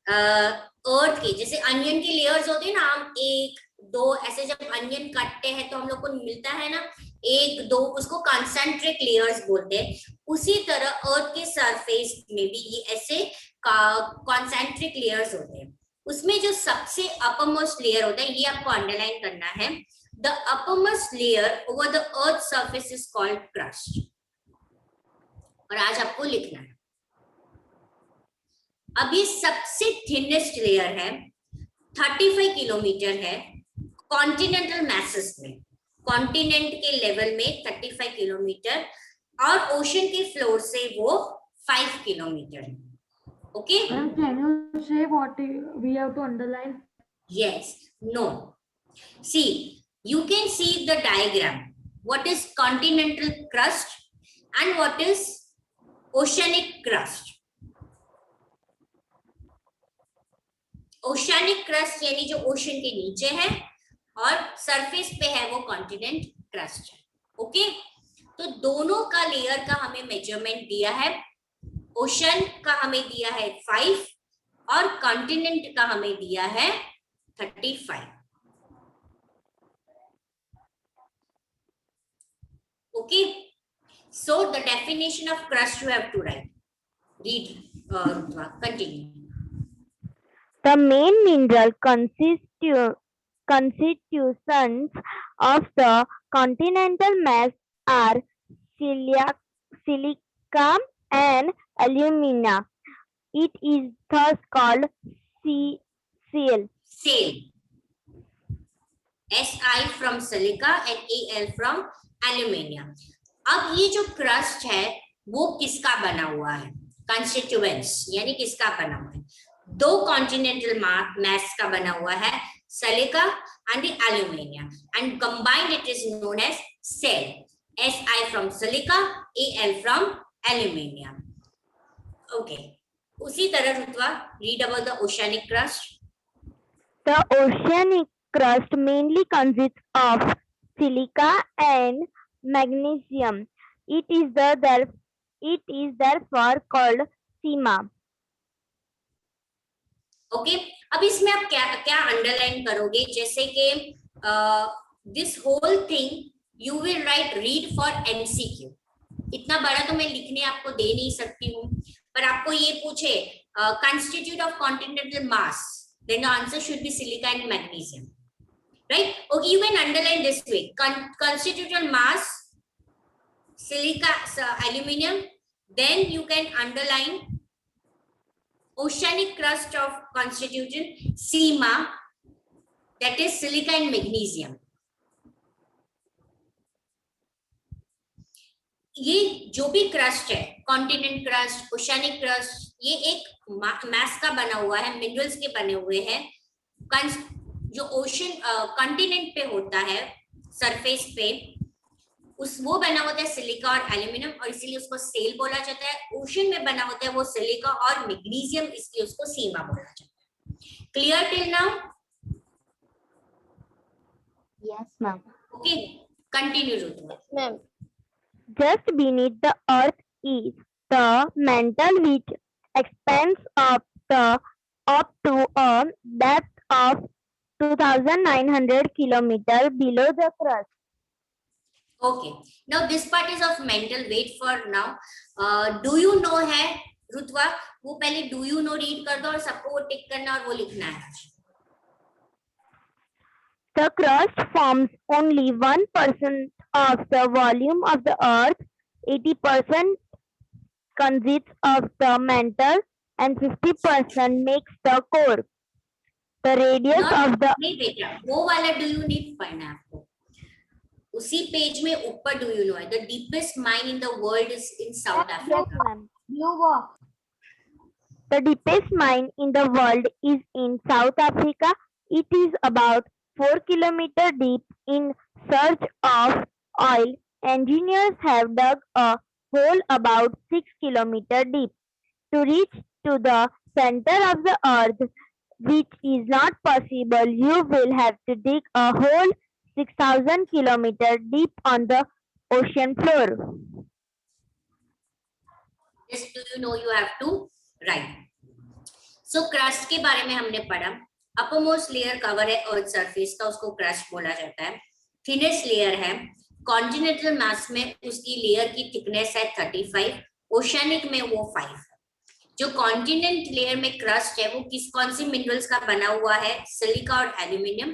अर्थ के जैसे onion की layers होती है ना, हम एक दो ऐसे जब अनियन काटते हैं तो हम लोग को मिलता है ना एक दो, उसको कॉन्सेंट्रिक लेयर्स बोलते हैं. उसी तरह अर्थ के सरफेस में भी ये ऐसे कॉन्सेंट्रिक लेयर्स होते हैं. उसमें जो सबसे अपरमोस्ट लेयर होता है, ये आपको अंडरलाइन करना है. The uppermost layer over the earth surface is called crust. और आज आपको लिखना है. अब ये सबसे थिनेस्ट लेयर है, 35 किलोमीटर है कॉन्टिनेंटल मैसेस में. कॉन्टिनेंट के लेवल में 35 किलोमीटर और ओशन के फ्लोर से वो 5 किलोमीटर है. Okay. Ma'am, can you say what we have to underline? Yes. No. See, you can see the diagram. What is continental crust and what is oceanic crust? Oceanic crust यानी जो ocean के नीचे है और surface पे है वो continent crust है. ओके. तो दोनों का लेयर का हमें मेजरमेंट दिया है. ओशन का हमें दिया है 5 और कॉन्टिनेंट का हमें दिया है 35. Okay. So the definition of crust you have to write. Read. Continue. The main mineral constituents of the continental mass are silica and alumina. It is thus called SAL. Sale. Si from silica and Al from aluminium. अब ये जो crust है वो किसका बना हुआ है? Constituents यानी किसका बना हुआ है? दो कॉन्टिनेंटल मैस का बना हुआ है, silica and aluminium, and combined it is known as sial. Si from silica, Al from aluminium. Okay. उसी तरह Rutva read about the oceanic crust. The oceanic crust mainly consists of silica and magnesium. It is therefore called sima. Okay. अब इसमें आप क्या क्या underline करोगे? जैसे कि this whole thing you will write read for MCQ. इतना बड़ा तो मैं लिखने आपको दे नहीं सकती हूँ, पर आपको ये पूछे constitute of continental mass, then the answer should be silica and magnesium, right? Okay, you can underline this way. Constituted mass silica, aluminium, then you can underline oceanic crust of constituent Seema, that is silica and magnesium. ये जो भी crust है, continent crust, oceanic crust, ये एक mess का बना हुआ है, मिनरल्स के बने हुए हैं. जो ओशन कॉन्टिनेंट पे होता है सरफेस पे, वो बना होता है सिलिका और एल्यूमिनियम, और इसीलिए उसको सेल बोला जाता है. ओशन में बना होता है वो सिलिका और मैग्नीशियम, इसलिए उसको सीमा बोला जाता है. Clear till now? Yes, ma'am. Okay, continue Rutva. Ma'am. Just beneath the earth is the mantle which expands up to a depth of 2,900 kilometers below the crust. Okay, now this part is of mental. Wait for now. Do you know है रुतवा? वो पहले do you know read कर दो और सबको वो टिक करना और वो लिखना है. The crust forms only 1% of the volume of the earth. 80% consists of the mantle and 50% makes the core. The radius Not- of the नहीं बेटा, वो वाला डू यू नीड पढ़ना है आपको। उसी पेज में ऊपर डू यू नो है, the deepest mine in the world is in south yes, Africa. ma'am. Blue box. The deepest mine in the world is in South Africa. It is about 4 kilometers deep. In search of oil, engineers have dug a hole about 6 kilometers deep. To reach to the center of the earth, which is not possible, you will have to dig a hole 6,000 kilometers deep on the ocean floor. Just do you know you have to write. So crust के बारे में हमने पढ़ा। Uppermost layer cover है earth surface का, उसको crust बोला जाता है। थिनेस्ट लेयर है, कॉन्टिनेंटल मास में उसकी लेयर की थिकनेस है 35, ओशियनिक में वो 5 है। जो कॉन्टिनेंट लेयर में क्रस्ट है वो कौन से मिनरल्स का बना हुआ है? सिलिका और एल्यूमिनियम,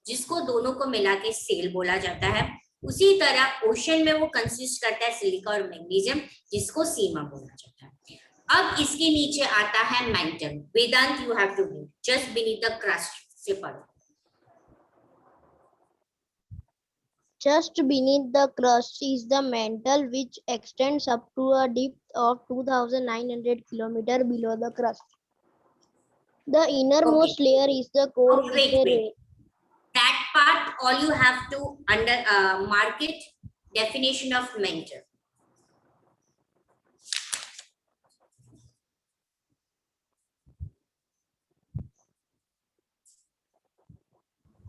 जिसको दोनों को मिला के सेल बोला जाता है। उसी तरह ओशन में वो कंसिस्ट करता है सिलिका और मैग्नीशियम, जिसको सीमा बोला जाता है। अब इसके नीचे आता है mantle. Vedant you have to read just beneath the crust से पढ़ो। Just beneath the crust is the mantle, which extends up to a depth of 2,900 kilometers below the crust. The innermost layer is the core. Okay, with a wait. That part all you have to mark it. Definition of mental.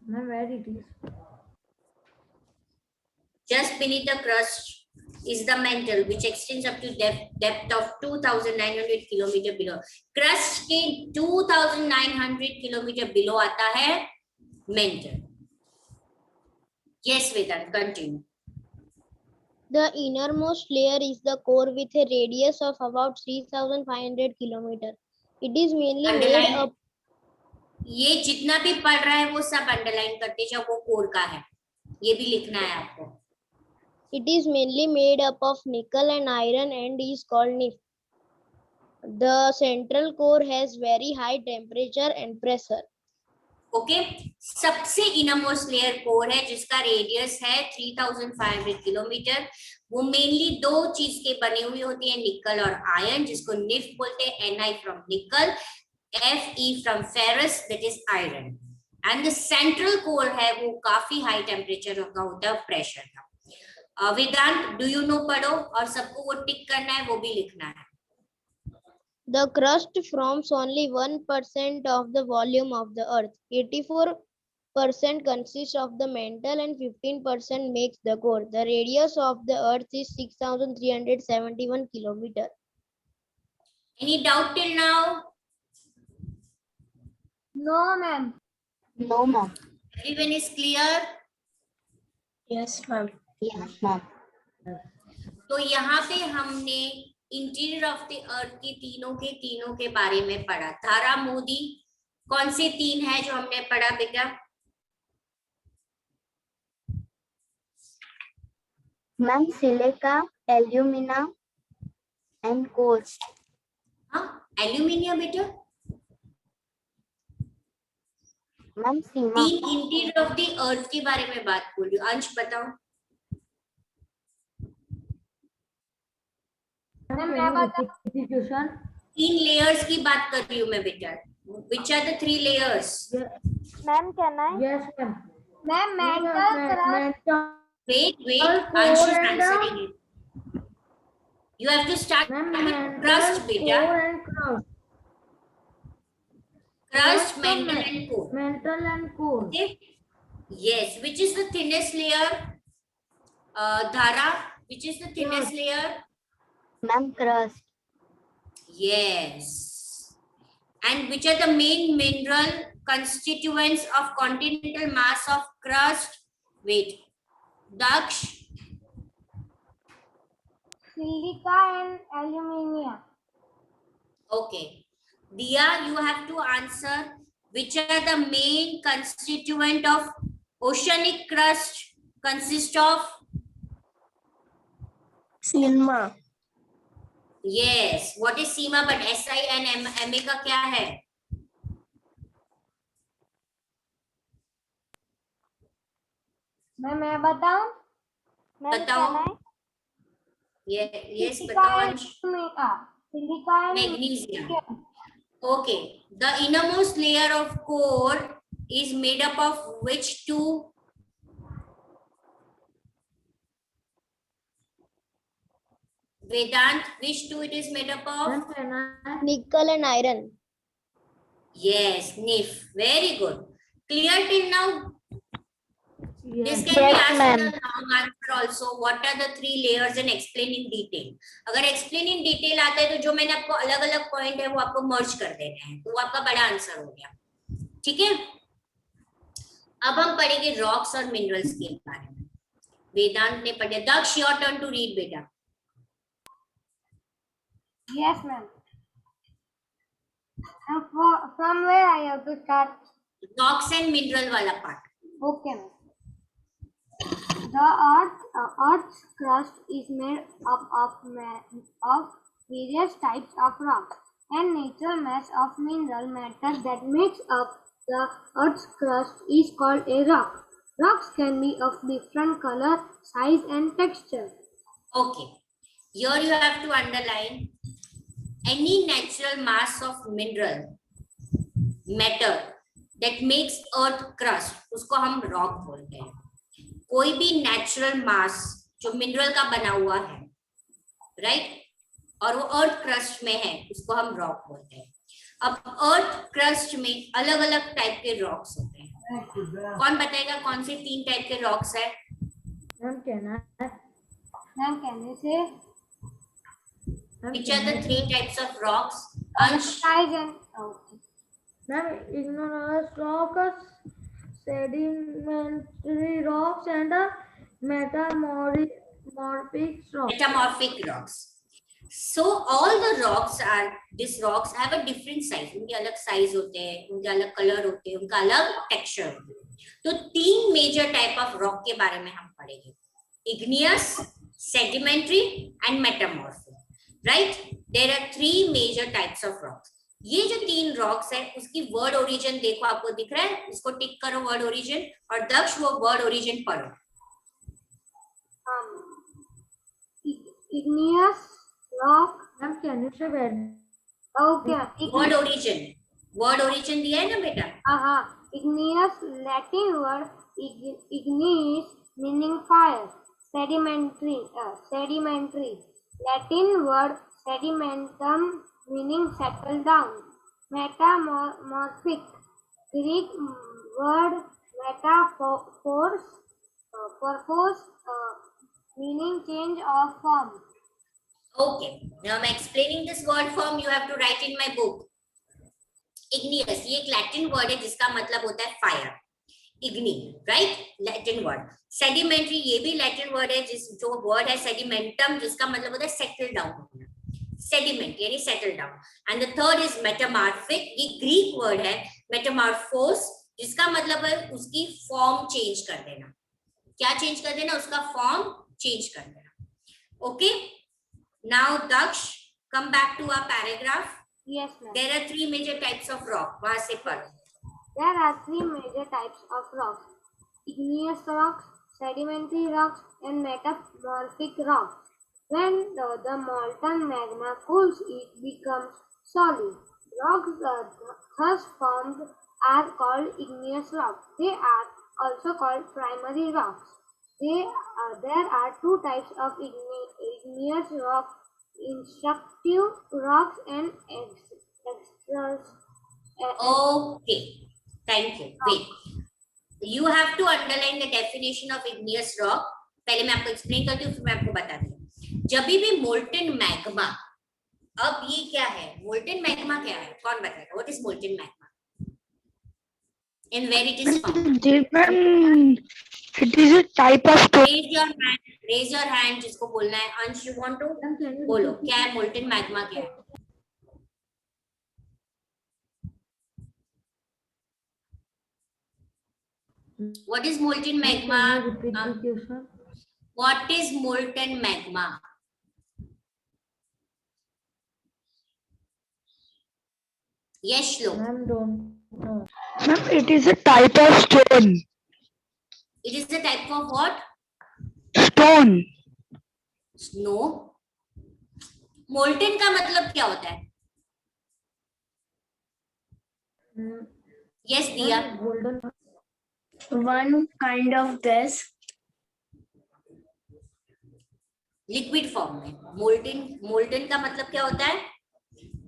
Ma'am, where it is? Just beneath the crust is the mantle, which extends up to depth of 2,900 kilometer below. Crust के 2,900 kilometer below आता है mantle. Yes, Vedant, continue. The innermost layer is the core with a radius of about 3,500 kilometers. It is mainly made Underline. up. ये जितना भी पढ़ रहा है वो सब अंडरलाइन करते जाओ, वो कोर का है, ये भी लिखना है आपको। It is mainly made up of nickel and iron and is called NIF. The central core has very high temperature and pressure. Okay, सबसे इनरमोस्ट लेयर कोर है जिसका रेडियस है 3,500 किलोमीटर। वो मेनली दो चीज के बनी हुई होती है, निकल और आयरन, जिसको निफ बोलते हैं। Ni फ्रॉम निकल, Fe from ferrous, that is iron. And the central core है वो काफी हाई टेम्परेचर का होता है, प्रेशर का। वेदांत डू यू नो पढ़ो और सबको वो टिक करना है, वो भी लिखना है। The crust forms only 1% of the volume of the earth. 84% consists of the mantle and 15% makes the core. The radius of the earth is 6,371 kilometers. Any doubt till now? No, ma'am. No, ma'am. Everyone is clear? Yes, ma'am. Yes, ma'am. तो यहाँ पे हमने interior of the अर्थ की तीनों के बारे में पढ़ा। धारा, मोदी, कौन से तीन है जो हमने पढ़ा बेटा? Ma'am, silica, alumina, and coal. हाँ, एल्यूमिनियम बेटा। Ma'am, सीमा. तीन इंटीरियर ऑफ द अर्थ के बारे में बात बोल रही हूँ। अंश बताओ। Institution. तीन लेयर्स की बात कर रही हूँ मैं बेटा। Which are the three layers? Ma'am, can I? Yes, ma'am. Ma'am, Wait, All Ansh is core and answering it. You have to start with crust, beta. core and crust. Crust, Crust, mantle, ma'am. and core. Mantle and core. Okay. Yes. Which is the thinnest layer? Dhara. Which is the thinnest layer? Ma'am, crust. Yes. And which are the main mineral constituents of continental mass of crust? Wait. Daksh. Silica and aluminium. Okay. Dia, you have to answer which are the main constituent of oceanic crust consist of? Sigma. Yes. What is Seema? But SI and MA का क्या है? मैं बताऊं? बताओ। Yes, बताओ अंश। Silica Magnesium. Okay. The innermost layer of core is made up of which two? Vedant, which two it is made up of? Ma'am, can I? nickel and iron. Yes, NIF. Very good. Clear till now? This Yes. can be Yes, asked ma'am. in a long answer also. What are the three layers and explain in detail. अगर explain in detail आता है तो जो मैंने आपको अलग अलग point है वो आपको मर्ज कर देने हैं, तो वो आपका बड़ा आंसर हो गया. ठीक है. अब हम पढ़ेंगे रॉक्स और मिनरल्स के बारे में. वेदांत ने पढ़ा. दक्ष, योर टर्न टू रीड बेटा. Yes, ma'am. From where I have to start? Rocks and mineral वाला part. Okay, ma'am. The Earth's crust is made up of various types of rock and natural mass of mineral matter that makes up the Earth's crust is called a rock. Rocks can be of different color, size, and texture. Okay. Here you have to underline any natural mass of mineral matter that makes earth crust, उसको हम rock बोलते हैं. कोई भी natural मास जो mineral का बना हुआ है, राइट, और वो अर्थ क्रस्ट में है, उसको हम रॉक बोलते हैं. अब अर्थ क्रस्ट में अलग अलग टाइप के रॉक्स होते हैं. कौन बताएगा कौन से 3 टाइप के रॉक्स है? Ma'am, can I? Ma'am, can you say? Ma'am, Which are can the I 3 say? types of rocks? Ansh, Size and Ma'am, igneous rocks, sedimentary rocks, and metamorphic rocks. metamorphic rocks. So all the rocks are, these rocks have a different size. उनके अलग size होते हैं, उनके अलग colour होते हैं, उनका अलग टेक्सचर होते हैं. तो 3 मेजर टाइप ऑफ रॉक के बारे में हम पढ़ेंगे. Igneous, sedimentary and metamorphic. Right, there are 3 major types of rocks. ये जो 3 रॉक्स है उसकी वर्ड ओरिजिन देखो, आपको दिख रहा है, इसको टिक करो वर्ड ओरिजिन, और दक्ष वो वर्ड ओरिजिन पढ़ो. igneous rock. Ma'am, can you say where? Okay. Word origin दिया है ना बेटा. Igneous, Latin word ignis meaning fire. Sedimentary, Latin word sedimentum meaning settle down. Metamorphic, Greek word metaphors, purpose, meaning change of form. Okay, now I'm explaining this word form. You have to write in my book. Igneous, ये एक Latin word है जिसका मतलब होता है fire. Igni, right, Latin word. Sedimentary, ये भी Latin word है, जो वर्ड है सेडिमेंटम, जिसका मतलब होता है सेटल डाउन होना. सेडिमेंट यानी settle down. And the third is metamorphic, ये ग्रीक वर्ड है, मेटामॉर्फोस, जिसका मतलब है उसकी फॉर्म चेंज कर देना. क्या चेंज कर देना? उसका फॉर्म चेंज कर देना. Okay, now Daksh, come back to our paragraph. Yes, ma'am. There are 3 major types of rock. वहां से पढ़ो. There are 3 major types of rocks: igneous rocks, sedimentary rocks, and metamorphic rocks. When the molten magma cools, it becomes solid. Rocks thus formed are called igneous rocks. They are also called primary rocks. There are 2 types of igneous rocks: instructive rocks and extras. Okay, thank you. Wait, you have to underline the definition of igneous rock. पहले मैं आपको explain करती हूँ, फिर मैं आपको बताती हूँ. जब भी मोल्टन मैग्मा, अब ये क्या है? मोल्टन मैग्मा क्या है? कौन बताएगा? What is molten magma? And where it is found? It is a type of stone. Raise your hand जिसको बोलना है. अंश, you want to Ma'am, can you बोलो repeat? क्या है मोल्टन मैग्मा? क्या है? What is molten Ma'am, can magma? you repeat the question? What is molten magma? Yes, Shlok. Ma'am, don't know. Ma'am, it is a type of stone. It is a type of what? Stone. Snow. Molten का मतलब क्या होता है? Yes, Diya. Golden. One kind of gas. Liquid form में molten का मतलब क्या होता है?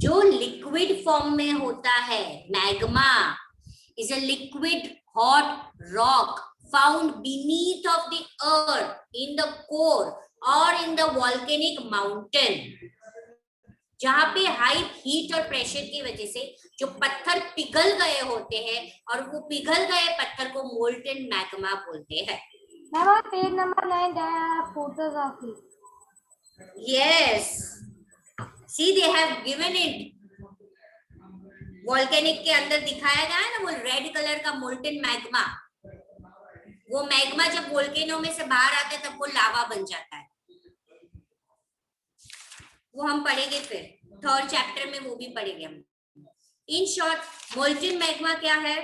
जो लिक्विड फॉर्म में होता है. Magma is a liquid hot rock found beneath of the earth in the core और इन द वॉल्केनिक माउंटेन. जहां पे हाई हीट और प्रेशर की वजह से जो पत्थर पिघल गए होते हैं और वो पिघल गए पत्थर को मोल्टन मैग्मा बोलते हैं. Page number 9 there are photos of it. Yes. See, they have given it. Volcanic के अंदर दिखाया गया है ना वो रेड कलर का मोल्टन मैग्मा. वो मैग्मा जब वोल्केनो में से बाहर आता है तब वो लावा बन जाता है. वो हम पढ़ेंगे फिर 3rd चैप्टर में, वो भी पढ़ेंगे हम. इन शॉर्ट मोल्टन मैग्मा क्या है?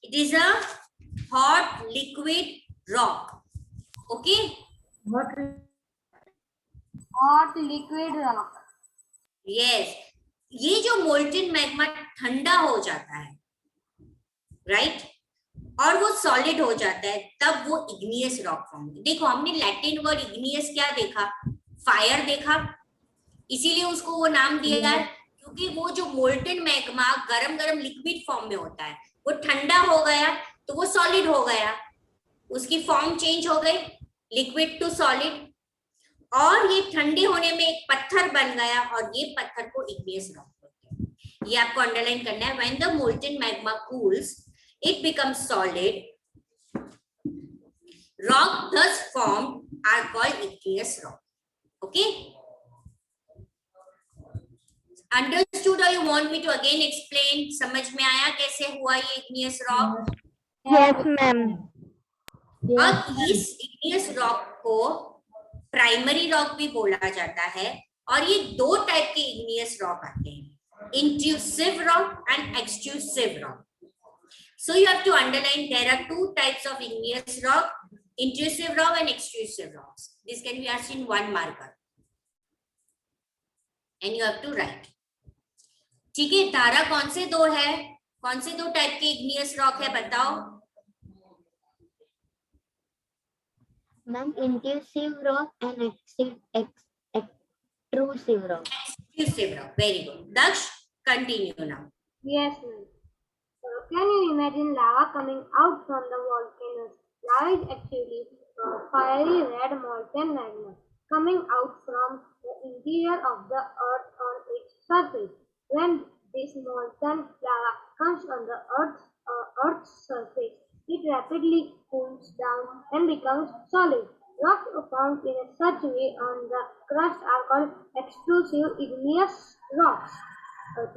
It is a hot liquid rock. Okay. Hot liquid rock. Yes. ये जो मोल्टन मैग्मा ठंडा हो जाता है, राइट, और वो सॉलिड हो जाता है, तब वो इग्नियस रॉक फॉर्म. देखो हमने लैटिन वर्ड इग्नियस क्या देखा? फायर देखा. इसीलिए उसको वो नाम दिया है क्योंकि वो जो मोल्टन मैग्मा गरम गरम लिक्विड फॉर्म में होता है, वो ठंडा हो गया तो वो सॉलिड हो गया. उसकी फॉर्म चेंज हो गई लिक्विड टू सॉलिड, और ये ठंडे होने में एक पत्थर बन गया और ये पत्थर को इग्नियस रॉक बोलते हैं. ये आपको अंडरलाइन करना है. When the molten magma cools it becomes solid. Rock thus formed are called igneous rock. Okay. Understood or you want me to again explain? समझ में आया कैसे हुआ ये igneous rock? Yes, ma'am. अब इस igneous rock को प्राइमरी रॉक भी बोला जाता है और ये 2 टाइप के igneous rock आते हैं, intrusive rock and extrusive rock. So you have to underline there are 2 types of igneous rock, intrusive rock and extrusive rocks. This can be asked in 1 marker. And you have to write. ठीक है, धारा कौन से 2 है? कौन से 2 type के igneous rock है बताओ? Ma'am, intrusive rock and extrusive rock. Extrusive rock. Very good. Daksh, continue now. Yes, ma'am. Can you imagine lava coming out from the volcanoes? Lava is actually fiery red molten magma coming out from the interior of the earth on its surface. When this molten lava comes on the earth's surface, it rapidly cools down and becomes solid. Rocks found in such way on the crust are called extrusive igneous rocks.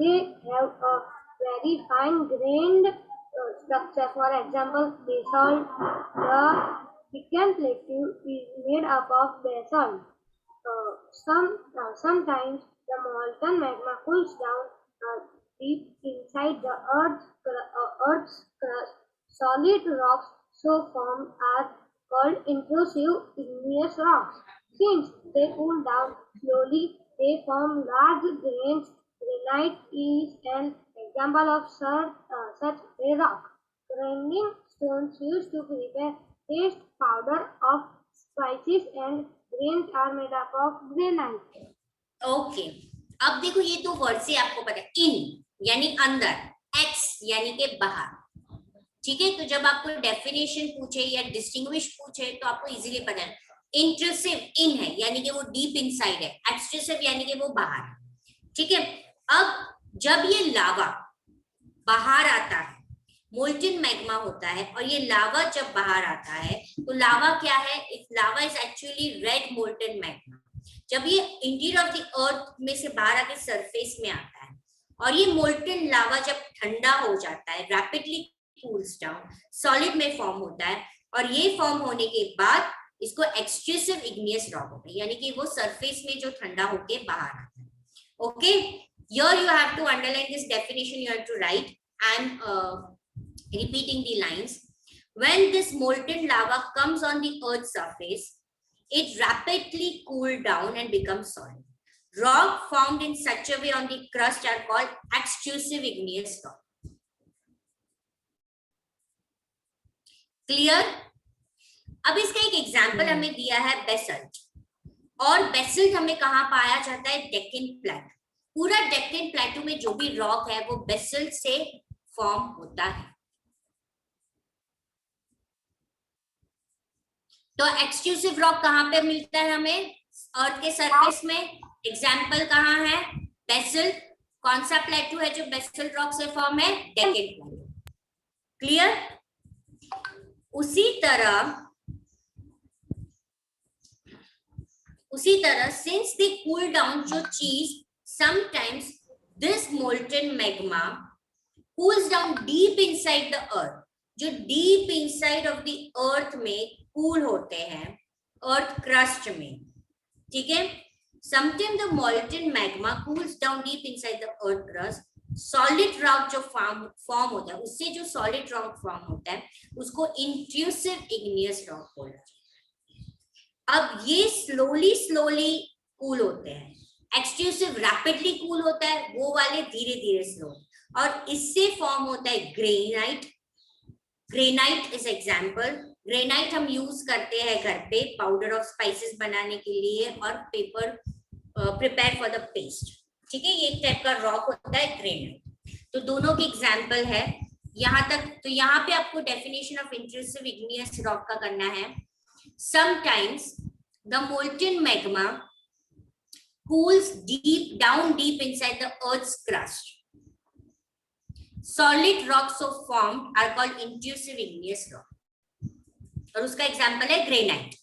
They have a very fine-grained structure. For example, basalt. The Deccan Plateau is made up of basalt. Sometimes the molten magma cools down deep inside the Earth's crust. Solid rocks so formed are called intrusive igneous rocks. Since they cool down slowly, they form large grains. Granite is an example of such a rock. Grinding stones used to prepare paste powder of spices and grains are made up of granite. Okay. अब देखो ये 2 word से आपको पता है. इन यानी अंदर, x यानी के बाहर. ठीक है, तो जब आपको डेफिनेशन पूछे या डिस्टिंग्विश पूछे तो आपको इजीली पता है. इंट्रूसिव इन है यानी कि वो डीप इनसाइड है, एक्सट्रूसिव यानी कि वो बाहर है. ठीक है. अब जब ये लावा बाहर आता है, मोल्टन मैग्मा होता है, और ये लावा जब बाहर आता है तो लावा क्या है? If lava is actually red molten magma. जब ये इंटीरियर ऑफ द अर्थ में से बाहर आके सरफेस में आता है और ये मोल्टन लावा जब ठंडा हो जाता है, रैपिडली कूल्स डाउन, सॉलिड में फॉर्म होता है, और ये फॉर्म होने के बाद इसको एक्सट्रूसिव इग्नियस रॉक होता है, यानी कि वो सरफेस में जो ठंडा होके बाहर आता है. Okay. Here you have to underline this definition, you have to write, and repeating the lines. When this molten lava comes on the earth's surface, it rapidly cools down and becomes solid. Rock formed in such a way on the crust are called extrusive igneous rock. Clear? अब इसका एक example हमें दिया है basalt, और basalt हमें कहाँ पाया जाता है? डेक्कन प्लेटू। पूरा डेक्कन प्लेटू में जो भी रॉक है वो बेसल्ट से फॉर्म होता है। तो एक्सक्लूसिव रॉक कहाँ पे मिलता है हमें? अर्थ के सरफेस में। एग्जाम्पल कहाँ है? बेसल्ट। कौन सा प्लेटू है जो बेसल्ट रॉक से फॉर्म है? डेक्कन प्लेटू। क्लियर? उसी तरह सिंस दे कूल डाउन जो चीज, sometimes this molten magma cools down deep inside the earth, जो deep inside of the earth में कूल होते हैं, अर्थ क्रस्ट में। ठीक है, sometimes the molten magma cools down deep inside the earth crust. Solid rock जो form होता है, उससे जो सॉलिड रॉक फॉर्म होता है उसको इंट्रूसिव इग्नियस रॉक बोला जाता है। अब ये स्लोली कूल होते हैं। एक्सट्रूसिव रैपिडली कूल होता है, वो वाले धीरे धीरे स्लो, और इससे फॉर्म होता है granite. Granite is example. Granite हम यूज करते हैं घर पे पाउडर ऑफ स्पाइसेस बनाने के लिए और paper prepare for the paste. ठीक है, ये एक टाइप का रॉक होता है ग्रेनाइट। तो दोनों के एग्जाम्पल है यहाँ तक। तो यहाँ पे आपको definition of intrusive igneous rock का करना है। Sometimes the molten magma cools down deep inside the earth's crust. Solid rocks so formed are called intrusive igneous rock. और उसका एग्जाम्पल है granite.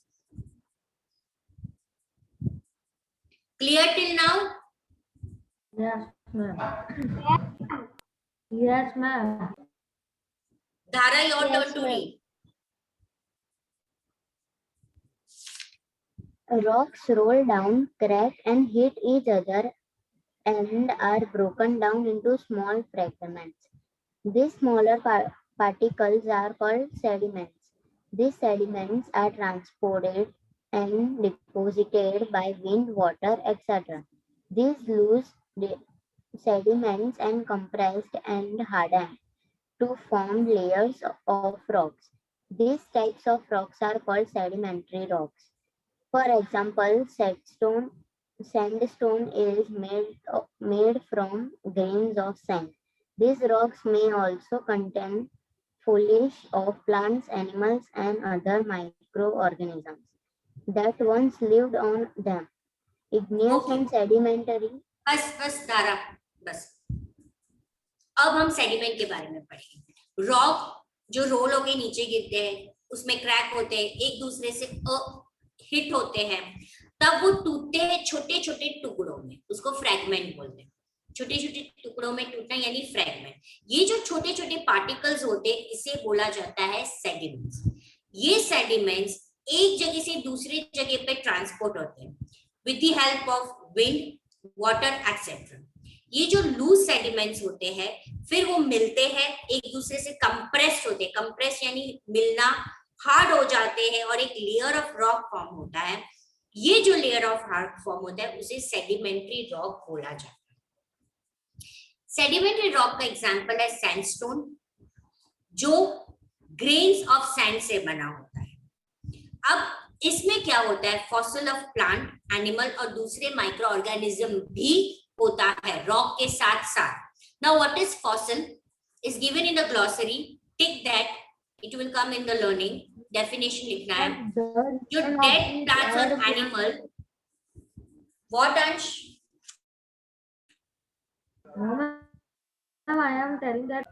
Clear till now? Yes, ma'am. Yes, ma'am. Dhara, your Yes, turn to ma'am. read. Rocks roll down, crack, and hit each other and are broken down into small fragments. These smaller particles are called sediments. These sediments are transported and deposited by wind, water, etc. These loose sediments and compressed and hardened to form layers of rocks. These types of rocks are called sedimentary rocks. For example, sandstone is made from grains of sand. These rocks may also contain foliage of plants, animals, and other microorganisms that once lived on them. Igneous Okay. and sedimentary. बस धारा, बस। अब हम sediment के बारे में पढ़ेंगे। Rock जो रोल होके नीचे गिरते हैं, उसमें क्रैक होते हैं, एक दूसरे से हिट होते हैं, तब वो टूटते हैं छोटे छोटे टुकड़ों में, उसको फ्रैगमेंट बोलते हैं। छोटे छोटे टुकड़ों में टूटना यानी फ्रैगमेंट। ये जो छोटे छोटे पार्टिकल्स होते हैं, इसे बोला जाता है सेडिमेंट्स। ये सेडिमेंट्स एक जगह से दूसरी जगह पे ट्रांसपोर्ट होते हैं with the help of wind, water etcetera. ये जो लूज सेडिमेंट्स होते हैं, फिर वो मिलते हैं, एक दूसरे से कंप्रेस्ड होते हैं। कंप्रेस यानी मिलना, हार्ड हो जाते हैं और एक लेयर ऑफ रॉक फॉर्म होता है। ये जो लेयर ऑफ रॉक फॉर्म होता है उसे सेडिमेंट्री रॉक बोला जाता है। सेडिमेंट्री रॉक का एग्जांपल है सैंडस्टोन, जो ग्रेन्स ऑफ सैंड से बना होता है। अब इसमें क्या होता है? फॉसिल ऑफ प्लांट, एनिमल और दूसरे माइक्रो ऑर्गेनिज्म भी होता है रॉक के साथ साथ। Now what is fossil is given in the glossary, tick that, it will come in the learning. Definition लिखना है। जो डेड प्लांट्स और एनिमल, व्हाट अंश? Ma'am, I am telling that.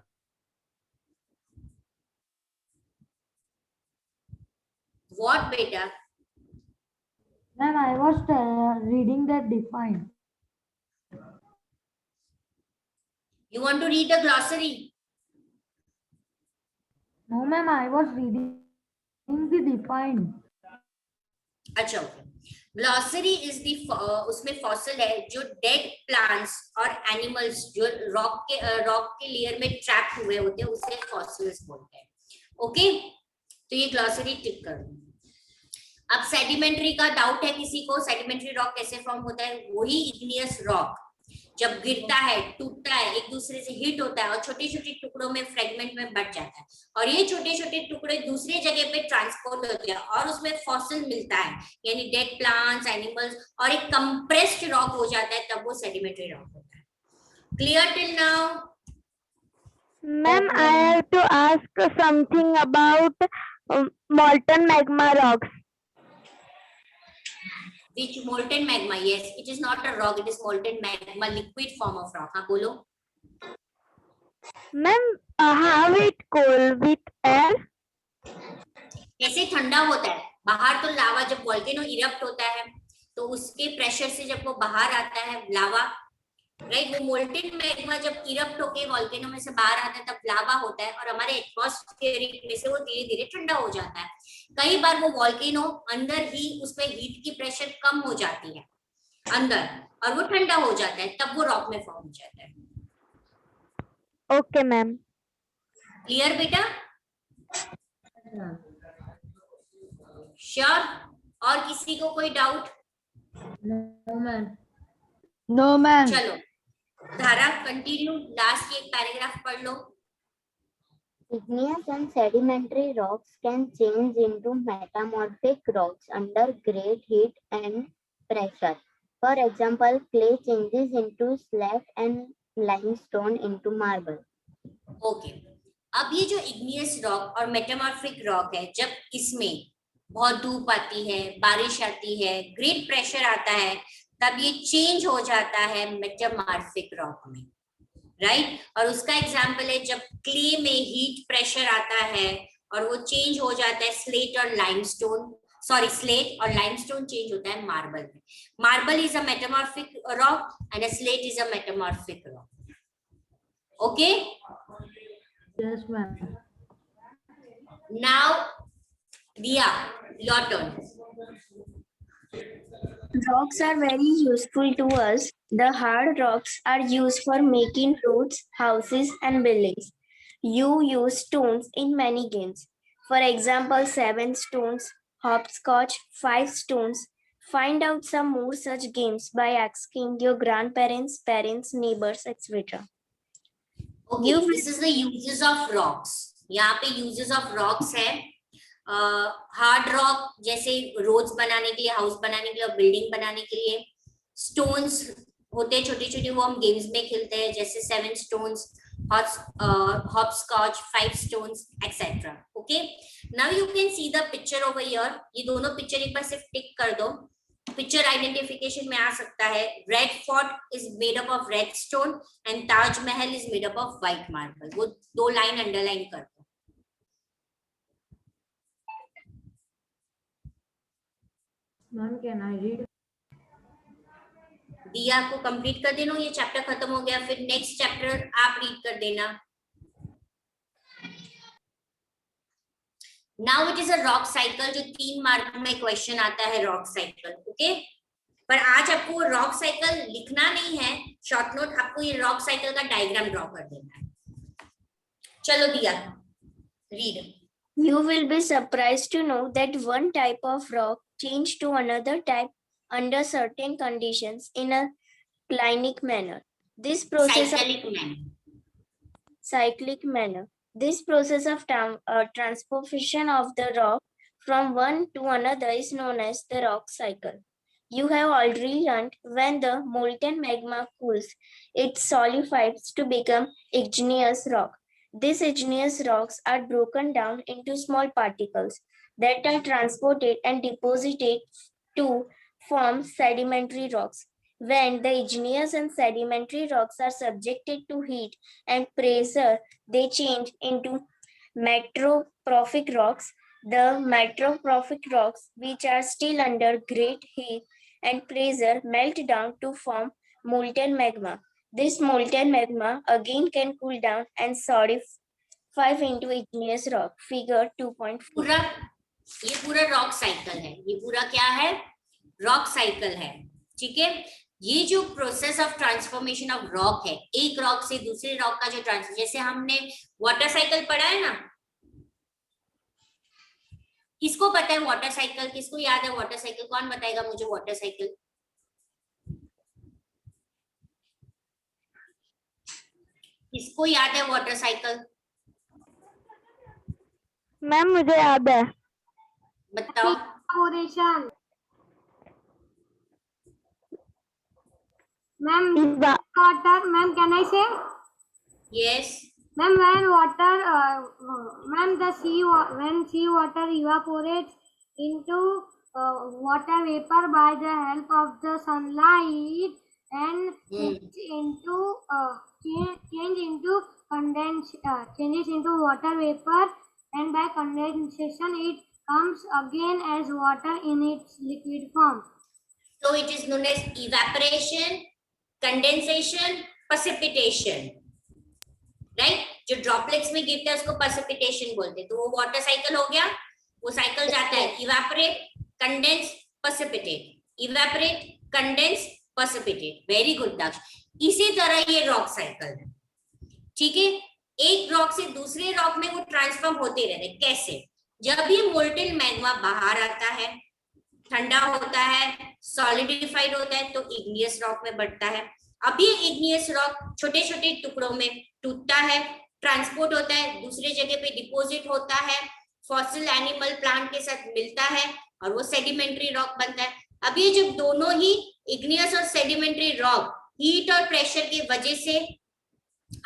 What, beta? Ma'am, I was reading that define. You want to read the glossary? No, ma'am, I was reading the define. अच्छा okay, glossary is the, उसमें fossil है जो dead plants और animals जो rock के layer में trap हुए होते हैं उसे फॉसिल्स बोलते हैं। ओके, तो ये ग्लॉसरी टिक कर दो। अब सेडिमेंट्री का डाउट है किसी को, सेडिमेंट्री रॉक कैसे फॉर्म होता है? वही इग्नियस रॉक जब गिरता है, टूटता है, एक दूसरे से हिट होता है और छोटे छोटे टुकड़ों में, फ्रेगमेंट में बट जाता है, और ये छोटे छोटे टुकड़े दूसरे जगह पे ट्रांसपोर्ट होते हैं और उसमें फॉसिल मिलता है, यानी डेड प्लांट्स, एनिमल्स, और एक कंप्रेस्ड रॉक हो जाता है, तब वो सेडिमेंट्री रॉक होता है। Clear till now? Ma'am, I have to ask something about molten magma rocks. Which molten magma? Yes, it is not a rock, it is molten magma, liquid form of rock. हाँ बोलो। Ma'am, how it cool with air? कैसे ठंडा होता है? बाहर तो लावा, जब volcano erupt होता है तो उसके प्रेशर से जब वो बाहर आता है लावा, राइट, वो मोल्टेन मैग्मा जब इरप्ट होके वोल्केनो में से बाहर आता है तब लावा होता है, और हमारे एटमॉस्फेयर में से वो धीरे धीरे ठंडा हो जाता है। कई बार वो वोल्केनो अंदर ही, उसमें हीट की प्रेशर कम हो जाती है अंदर और वो ठंडा हो जाता है, तब वो रॉक में फॉर्म हो जाता है। Okay, ma'am. क्लियर बेटा? श्योर? और किसी को कोई doubt? No, ma'am. No, ma'am. चलो धारा कंटिन्यू, लास्ट एक पैराग्राफ पढ़ लो। Igneous and sedimentary rocks can change into metamorphic rocks under great heat and pressure. For example, clay changes into slate and limestone into marble. Okay, अब ये जो igneous rock और metamorphic rock है, जब इसमें बहुत धूप आती है, बारिश आती है, ग्रेट प्रेशर आता है, तब ये चेंज हो जाता है मेटामॉर्फिक रॉक में, राइट? और उसका एग्जांपल है जब क्ले में हीट प्रेशर आता है और वो चेंज हो जाता है स्लेट और लाइमस्टोन, सॉरी स्लेट और लाइमस्टोन चेंज होता है मार्बल में। Marble is a metamorphic rock and a slate is a metamorphic rock. Okay, Yes, ma'am. Now Diya, your turn. Rocks are very useful to us. The hard rocks are used for making roads, houses, and buildings. You use stones in many games. For example, 7 stones, hopscotch, 5 stones. Find out some more such games by asking your grandparents, parents, neighbors, etc. Okay, this is the uses of rocks. यहाँ पे uses of rocks है। Hard rock जैसे roads बनाने के लिए, house बनाने के लिए और बिल्डिंग बनाने के लिए। स्टोन्स होते हैं छोटे छोटे, वो हम गेम्स में खेलते हैं, जैसे 7 stones, hopscotch, 5 stones etcetera. Okay, now you can see the picture over here. ये दोनों पिक्चर एक बार सिर्फ टिक कर दो, पिक्चर आइडेंटिफिकेशन में आ सकता है। Red fort is made up of red stone and Taj Mahal is made up of white marble. वो 2 लाइन अंडरलाइन कर दो। Ma'am, can I read? दिया को कंप्लीट कर देना, ये चैप्टर खत्म हो गया, फिर नेक्स्ट चैप्टर आप रीड कर देना। Now it is a rock cycle, जो 3 मार्क में क्वेश्चन आता है रॉक साइकिल। ओके, पर आज आपको रॉक साइकिल लिखना नहीं है, शॉर्ट नोट, आपको ये रॉक साइकिल का डायग्राम ड्रॉ कर देना है। चलो दिया, read. You will be surprised to know that one type of rock changed to another type under certain conditions in a clinic manner. This process cyclic manner. This process of transposition of the rock from one to another is known as the rock cycle. You have already learned when the molten magma cools, it solidifies to become igneous rock. These igneous rocks are broken down into small particles that are transported and deposited to form sedimentary rocks. When the igneous and sedimentary rocks are subjected to heat and pressure, they change into metamorphic rocks. The metamorphic rocks, which are still under great heat and pressure, melt down to form molten magma. This molten magma again can cool down and solidify into igneous rock. Figure 2.4. ये पूरा rock cycle है, ये पूरा क्या है, rock cycle है। ठीक है, ये जो process of transformation of rock है, एक रॉक से दूसरे रॉक का जो ट्रांसफर, जैसे हमने वाटर साइकिल पढ़ा है ना, किसको पता है वाटर साइकिल, किसको याद है वाटर साइकिल, कौन बताएगा मुझे वाटर साइकिल? किसको याद है वाटर साइकिल? मैम मुझे याद है। बताओ। evaporation. Ma'am, Eva- water. Ma'am, can I say? Yes, Ma'am, when water, ma'am, when sea water evaporates into water vapor by the help of the sunlight and change into changes into water vapor, and by condensation it comes again as water in its liquid form. so it is known as evaporation, condensation, precipitation, right? जो droplets में गिरता है उसको precipitation बोलते हैं। तो वो water cycle हो गया, वो साइकिल जाता है evaporate, condense, precipitate, evaporate, condense, precipitate। Very good Daksh. इसी तरह ये रॉक साइकिल है। ठीक है, एक रॉक से दूसरे रॉक में वो ट्रांसफॉर्म होते रहते हैं। कैसे? जब ये मोल्टेन मैग्मा बाहर आता है, ठंडा होता है, सॉलिडिफाइड होता है, तो इग्नियस रॉक में बढ़ता है। अब ये इग्नियस रॉक छोटे छोटे टुकड़ों में टूटता है, ट्रांसपोर्ट होता है, दूसरे जगह पे डिपॉजिट होता है, फॉसिल एनिमल प्लांट के साथ मिलता है और वो सेडिमेंट्री रॉक बनता है। अब ये जब दोनों ही इग्नियस और सेडिमेंट्री रॉक हीट और प्रेशर की वजह से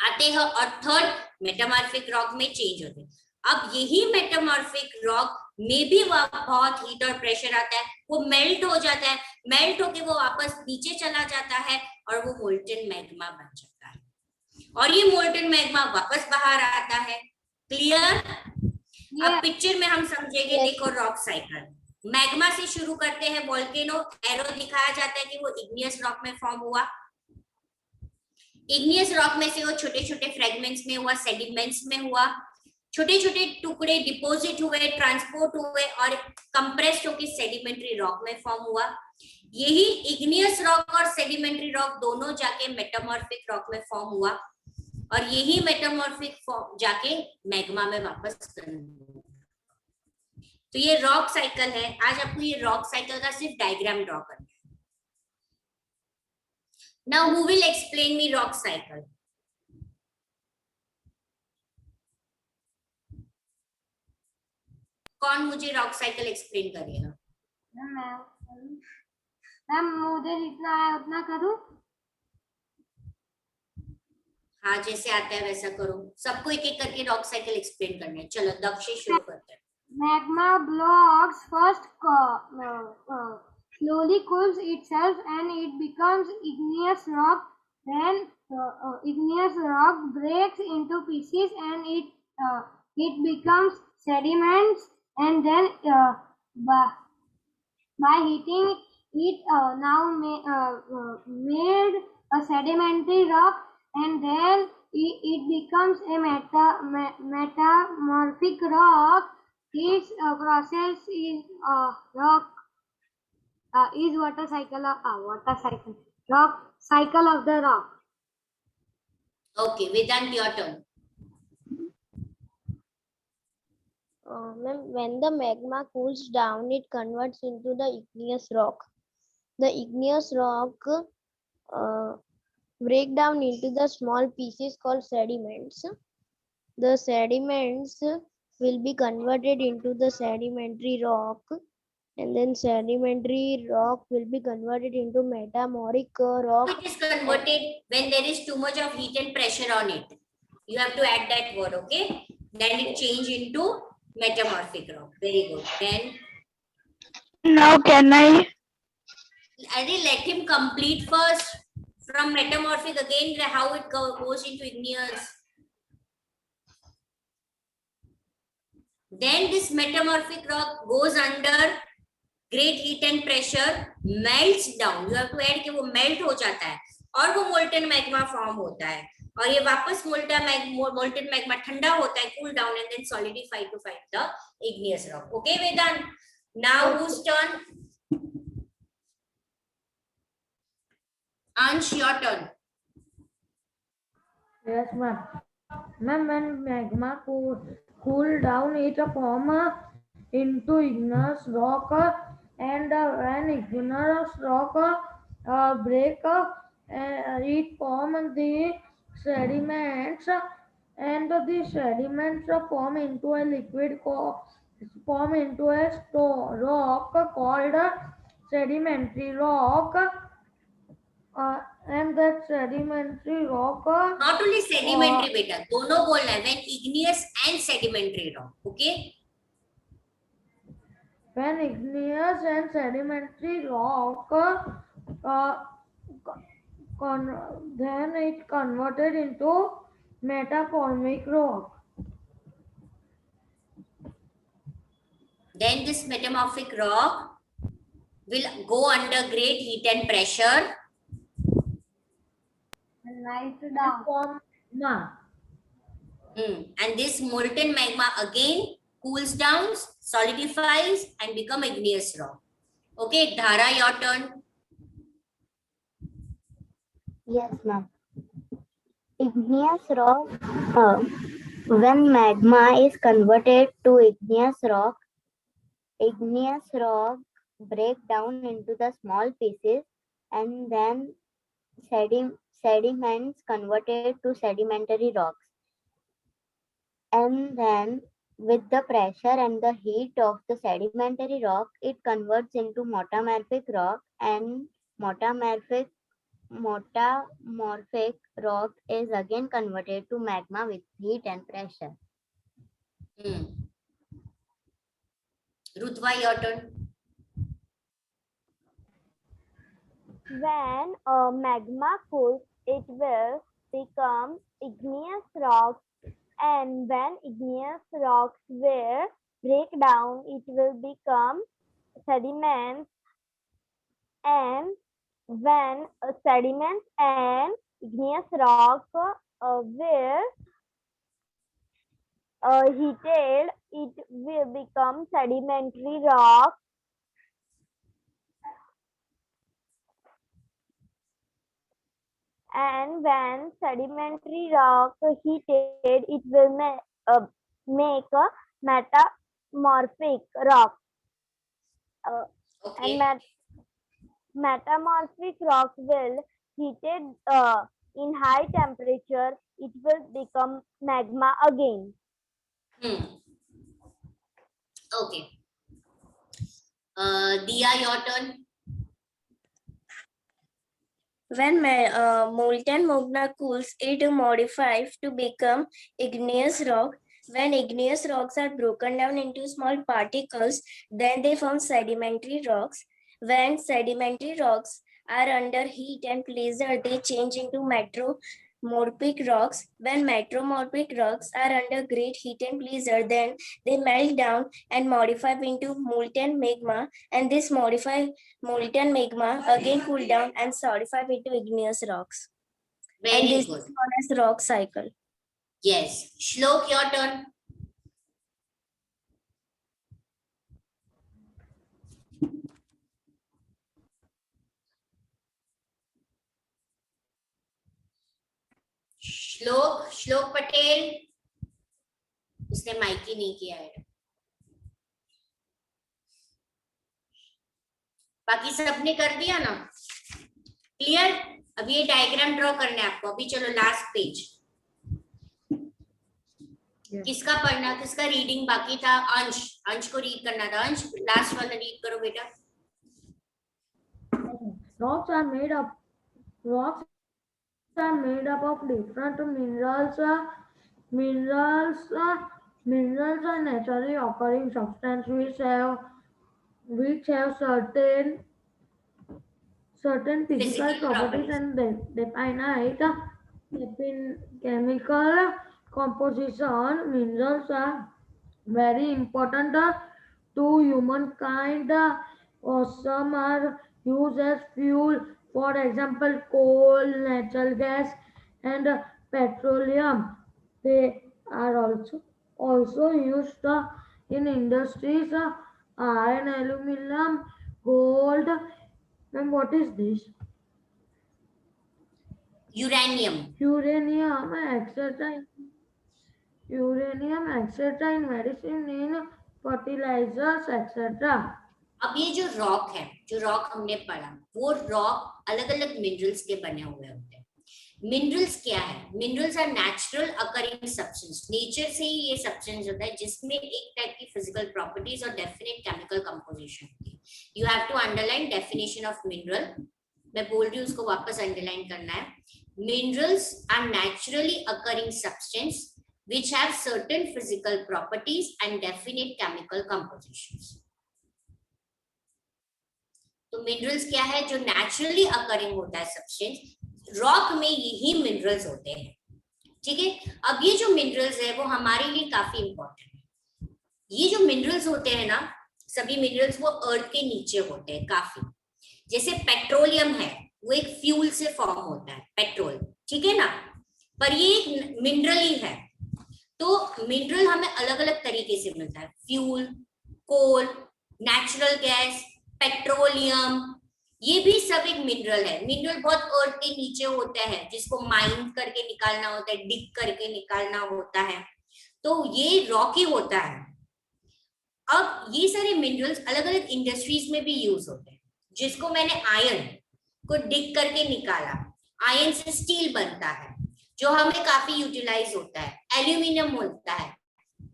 आते हैं और थर्ड मेटामॉर्फिक रॉक में चेंज होते हैं। अब यही मेटामॉर्फिक रॉक में भी बहुत हीट और प्रेशर आता है, वो मेल्ट हो जाता है, मेल्ट होके वो वापस नीचे चला जाता है और वो मोल्टेन मैग्मा बन जाता है, और ये मोल्टेन मैग्मा वापस बाहर आता है। क्लियर? अब पिक्चर में हम समझेंगे। देखो रॉक साइकिल, मैग्मा से शुरू करते हैं, वोल्केनो, एरो दिखाया जाता है कि वो इग्नियस रॉक में फॉर्म हुआ, इग्नियस रॉक में से वो छोटे छोटे फ्रेगमेंट्स में हुआ, सेडिमेंट्स में हुआ, छोटे छोटे टुकड़े डिपॉजिट हुए, ट्रांसपोर्ट हुए और कंप्रेस्ड होकर सेडिमेंट्री रॉक में फॉर्म हुआ। यही इग्नियस रॉक और सेडिमेंट्री रॉक दोनों जाके मेटामॉर्फिक रॉक में फॉर्म हुआ और यही मेटामॉर्फिक जाके मैग्मा में वापस। तो ये रॉक साइकिल है। आज आपको ये रॉक साइकिल का सिर्फ डायग्राम ड्रॉ करना है। Now who will explain me rock cycle? कौन मुझे रॉक साइकिल एक्सप्लेन करेगा? मैम मुझे जितना है उतना करूं? हाँ, जैसे आता है वैसा करो। सबको एक एक करके रॉक साइकिल एक्सप्लेन करना है। चलो दक्ष शुरू करते हैं। Magma blocks first slowly cools itself and it becomes igneous rock. Then igneous rock breaks into pieces and it becomes sediments, and then by heating it made a sedimentary rock, and then it becomes a metamorphic rock. This process is water cycle of the rock. Okay, Vedant, your turn. Ma'am, when the magma cools down, it converts into the igneous rock. The igneous rock break down into the small pieces called sediments. The sediments will be converted into the sedimentary rock, and then sedimentary rock will be converted into metamorphic rock. It is converted when there is too much of heat and pressure on it. You have to add that word, okay? Then it change into metamorphic rock. Very good. Then Now can I? let him complete first. From metamorphic again, how it goes into igneous. Then this metamorphic rock goes under great heat and pressure, melts down. You have to add कि वो melt हो जाता है और वो molten magma form होता है और ये वापस मोल्टेन मैग्मा ठंडा होता है, cool down and then solidify to find the igneous rock. Okay Vedant, now whose turn? Ansh, your turn. Yes, ma'am. Ma'am, when magma cool down, it form into igneous rock, and when igneous rock break, it form the sediments, and the sediments form into a liquid, form into a rock called sedimentary rock, and that sedimentary rock. Not only sedimentary बेटा, दोनों बोलना है, when igneous and sedimentary rock. Okay. When igneous and sedimentary rock, then it converted into metamorphic rock. Then this metamorphic rock will go under great heat and pressure. And write And down. form magma. And this molten magma again cools down, solidifies, and become igneous rock. Okay, Dhara, your turn. Yes, ma'am. Igneous rock, when magma is converted to igneous rock break down into the small pieces, and then sediments converted to sedimentary rocks. And then with the pressure and the heat of the sedimentary rock, it converts into metamorphic rock, and metamorphic rock is again converted to magma with heat and pressure. Rutva, your turn. When magma cools, it will become igneous rocks, and when igneous rocks will break down, it will become sediments, and when sediments and igneous rock will heated, it will become sedimentary rock. And when sedimentary rock heated, it will make a metamorphic rock. Okay. And metamorphic rock will heated in high temperature, it will become magma again. Okay. Dia, your turn. When molten magma cools, it modifies to become igneous rock. When igneous rocks are broken down into small particles, then they form sedimentary rocks. When sedimentary rocks are under heat and pressure, they change into metamorphic rocks. When metamorphic rocks are under great heat and pressure, then they melt down and modify into molten magma, and this modified molten magma again cool down and solidify into igneous rocks. Very and this good. is known as rock cycle. Yes. Shlok, your turn. श्लोक पटेल, उसने mic ही नहीं किया है. बाकी सबने कर दिया ना? क्लियर? अभी ये डायग्राम ड्रॉ करना है आपको. अभी चलो लास्ट पेज. किसका पढ़ना, किसका रीडिंग बाकी था? अंश को रीड करना था. अंश लास्ट वाला रीड करो बेटा. Rocks are made up of different minerals. Minerals are naturally occurring substances which have certain physical properties and definite chemical composition. Minerals are very important to humankind. Some are used as fuel, for example, coal, natural gas, and petroleum. They are also used in industries, iron, aluminum, gold. And what is this? Uranium. Uranium, etc. Uranium, etc. in medicine, in fertilizers, etc. अब ये जो rock है, जो rock हमने पढ़ा, वो rock अलग अलग मिनरल्स के बने हुए होते हैं। मिनरल्स क्या है? Minerals are natural occurring substance, nature से ही ये सब्सटेंस होता है जिसमें एक टाइप की फिजिकल प्रॉपर्टीज और डेफिनेट केमिकल कंपोजिशन होती है। You have to underline definition of mineral. मैं बोल रही हूँ, उसको वापस अंडरलाइन करना है। Minerals are naturally occurring substance which have certain physical properties and definite chemical compositions. तो मिनरल्स क्या है? जो नेचुरली अकरिंग होता है सब्सटेंस। रॉक में यही मिनरल्स होते हैं, ठीक है। अब ये जो मिनरल्स है वो हमारे लिए काफी इंपॉर्टेंट है। ये जो मिनरल्स होते हैं ना, सभी मिनरल्स वो अर्थ के नीचे होते हैं काफी। जैसे पेट्रोलियम है, वो एक फ्यूल से फॉर्म होता है, पेट्रोल, ठीक है ना, पर ये एक मिनरल ही है। तो मिनरल हमें अलग अलग तरीके से मिलता है, फ्यूल, कोल, नेचुरल गैस, पेट्रोलियम, ये भी सब एक मिनरल है। मिनरल बहुत अर्थ के नीचे होता है, जिसको माइन करके निकालना होता है, डिग करके निकालना होता है, तो ये रॉकी होता है। अब ये सारे मिनरल्स अलग अलग इंडस्ट्रीज में भी यूज होते हैं। जिसको मैंने आयरन को डिग करके निकाला, आयरन से स्टील बनता है जो हमें काफी यूटिलाइज होता है, एल्यूमिनियम होता है।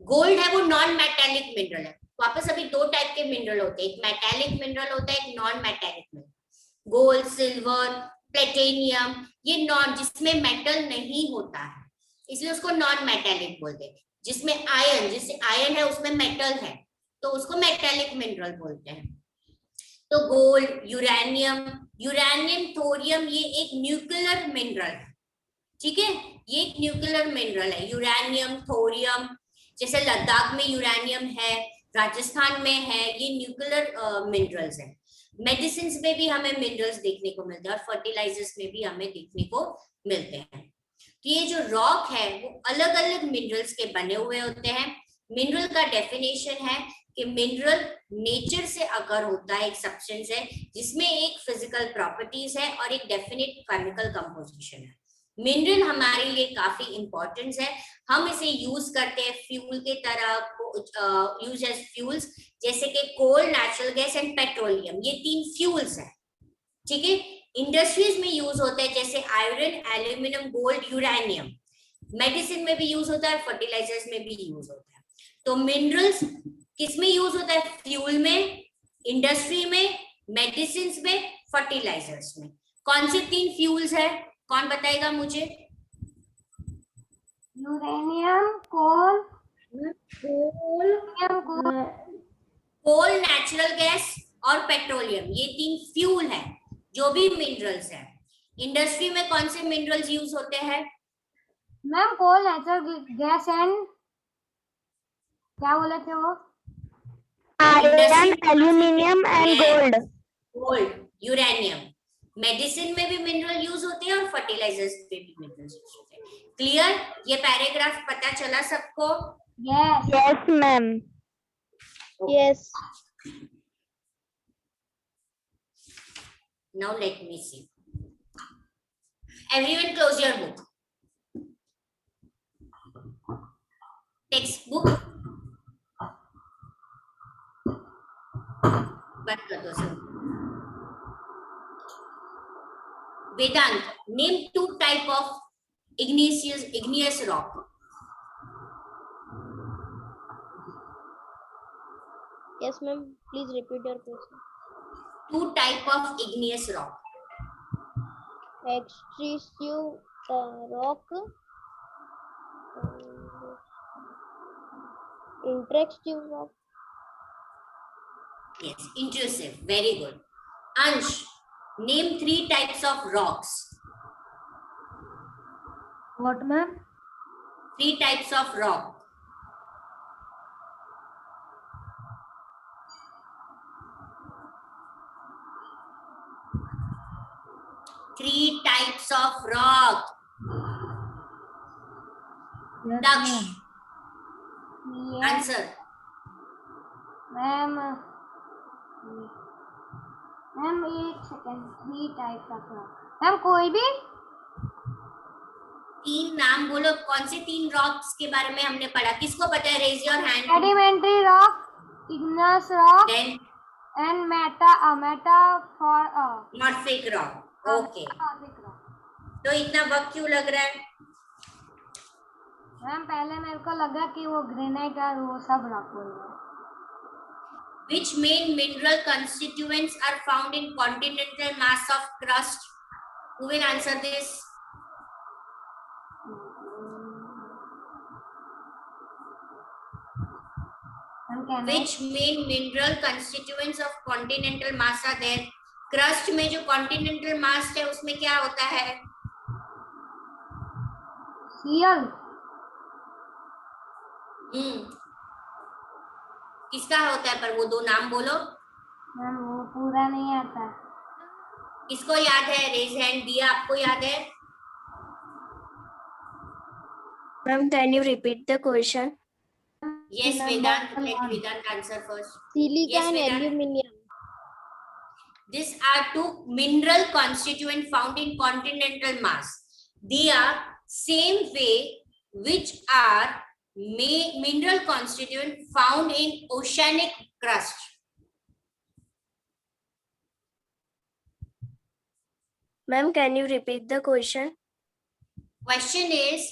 गोल्ड है, वो नॉन मेटेलिक मिनरल है। वापस अभी दो टाइप के मिनरल होते हैं, एक मेटेलिक मिनरल होता है, एक non metallic mineral. Gold, silver, platinum, ये नॉन, जिसमें मेटल नहीं होता है, इसलिए उसको नॉन मेटेलिक बोलते हैं। जिसमें आयरन, जिससे आयरन है उसमें मेटल है, तो उसको मेटेलिक मिनरल बोलते हैं। तो गोल्ड, यूरेनियम, यूरेनियम, थोरियम, ये एक न्यूक्लियर मिनरल है, ठीक है। ये एक न्यूक्लियर मिनरल है, यूरेनियम, थोरियम। जैसे लद्दाख में यूरेनियम है, राजस्थान में है, ये न्यूक्लियर मिनरल्स हैं। मेडिसिन में भी हमें मिनरल्स देखने को मिलते हैं और फर्टिलाइजर्स में भी हमें देखने को मिलते हैं। तो ये जो रॉक है वो अलग अलग मिनरल्स के बने हुए होते हैं। मिनरल का डेफिनेशन है कि मिनरल नेचर से अगर होता है, एक सब्सटेंस है जिसमें एक फिजिकल प्रॉपर्टीज है और एक डेफिनेट केमिकल कंपोजिशन है। मिनरल हमारे लिए काफी इंपॉर्टेंट है। हम इसे यूज करते हैं फ्यूल के तरह, यूज एज फ्यूल्स, जैसे कि कोल, नेचुरल गैस एंड पेट्रोलियम, ये तीन फ्यूल्स हैं, ठीक है। इंडस्ट्रीज में यूज होते हैं, जैसे iron, aluminium, gold, uranium. Medicine में भी यूज होता है, फर्टिलाइजर्स में भी यूज होता है। तो मिनरल्स किस में यूज होता है? फ्यूल में, इंडस्ट्री में, मेडिसिन में, फर्टिलाइजर्स में। कौन से तीन फ्यूल्स है? कौन बताएगा मुझे? यूरेनियम, कोल, कोल, नेचुरल गैस और पेट्रोलियम, ये तीन फ्यूल है जो भी मिनरल्स है। इंडस्ट्री में कौन से मिनरल्स यूज होते हैं? Ma'am coal, natural gas and क्या बोले थे वो? Iron, aluminium and gold. Gold, uranium. Medicine में भी मिनरल यूज होते हैं और फर्टिलाइजर्स में भी मिनरल्स यूज होते हैं। क्लियर? ये पैराग्राफ पता चला सबको? Yes yes ma'am. Yes. Now let me see. Everyone close your book. Textbook बंद कर दो सब। Vedant, name two type of igneous rock. Yes, ma'am. Please repeat your question. Two type of igneous rock. Extrusive rock. Intrusive rock. Yes, intrusive. Very good. Ansh, name three types of rocks. What, ma'am? Three types of rock. Three types of rock. Daksh, Yes, answer. Ma'am ma'am एक second, 3 type का frog. Ma'am कोई भी? 3 नाम बोलो, कौन से 3 rocks के बारे में हमने पढ़ा, किसको पता है? Raise your hand. Sedimentary rock, igneous rock then and metamorphic morphic rock. Okay, rock. तो इतना वक्त क्यों लग रहा है? मैम पहले मेरे को लगा कि वो ग्रेनाइट और वो सब रॉक बोल रहे हैं। Which main mineral constituents are found in continental mass of crust? Who will answer this? Ma'am कहना है Which main mineral constituents of continental mass are there? Crust में जो continental mass है उसमें क्या होता है? सीएल। किसका होता है? पर वो 2 नाम बोलो। मैम वो पूरा नहीं आता। किसको याद है? Raise hand. दिया, आपको याद है? Ma'am, can you repeat the question? Yes, Vedant. Let Vedant answer first. Silica Yes, and Vedant. aluminium. These are 2 mineral constituents found in continental mass. They are same way which are mineral constituent found in oceanic crust. Ma'am, can you repeat the question? Question is,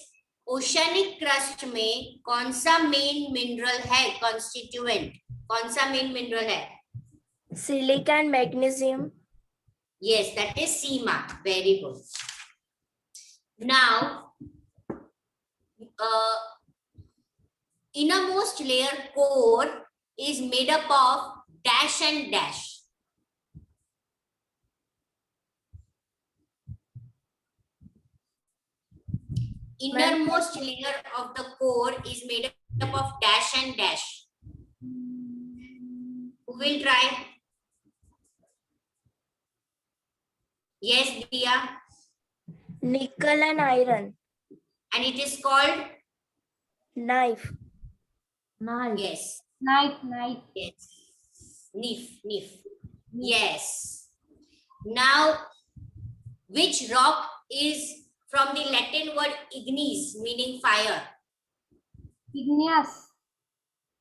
oceanic crust में कौन सा main mineral है? Constituent कौन सा main mineral है? Silica and magnesium. Yes, that is C mark. Very good. Now, innermost layer core is made up of dash and dash. Innermost layer of the core is made up of dash and dash. Who will try? Yes, Diya. Nickel and iron. And it is called? Knife. Nice. Yes. Knife. Yes. Nif. Yes. Now, which rock is from the Latin word ignis, meaning fire? Igneous.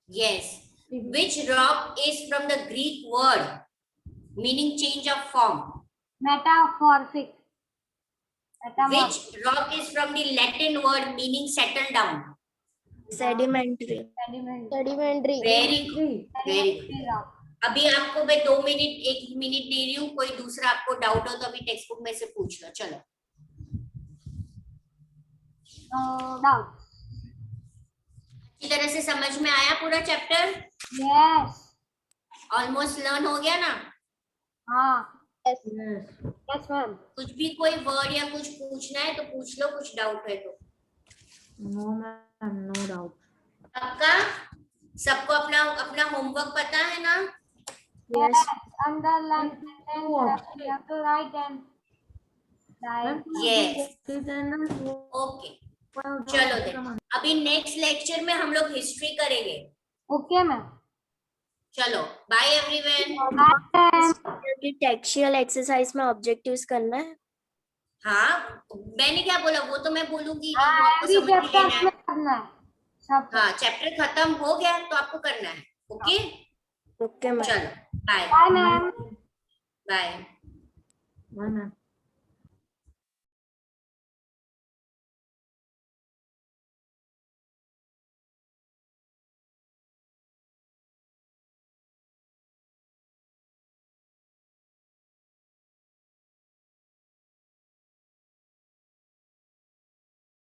Yes. Which rock is from the Greek word, meaning change of form? Metamorphic. Which rock is from the Latin word, meaning settle down? Sedimentary. Sedimentary. Very good. Very good. अभी आपको मैं 2 minute 1 minute दे रही हूँ, कोई दूसरा आपको doubt हो तो अभी टेक्स्ट बुक में से पूछ लो। चलो। डाउट। अच्छी तरह से समझ में आया पूरा चैप्टर? यस। ऑलमोस्ट लर्न हो गया ना? हाँ। Yes. Yes ma'am. कुछ भी कोई वर्ड या कुछ पूछना है तो पूछ लो, कुछ डाउट है तो। No, ma'am. No doubt. पक्का? सबको अपना अपना होमवर्क पता है ना? Yes. Underline sentence. You have to write and write. Yes. Okay, चलो दे। अभी नेक्स्ट लेक्चर में हम लोग हिस्ट्री करेंगे। Okay ma'am. चलो, बाय एवरीवन। टेक्सचुअल एक्सरसाइज में ऑब्जेक्टिव्स करना है। हाँ, मैंने क्या बोला वो तो मैं बोलूंगी, वो हाँ, आपको अभी समझ में चैप्टर लेना है। में करना है सब। हाँ, चैप्टर खत्म हो गया तो आपको करना है। Okay, okay ma'am. चलो bye bye ma'am. Bye. Bye, ma'am.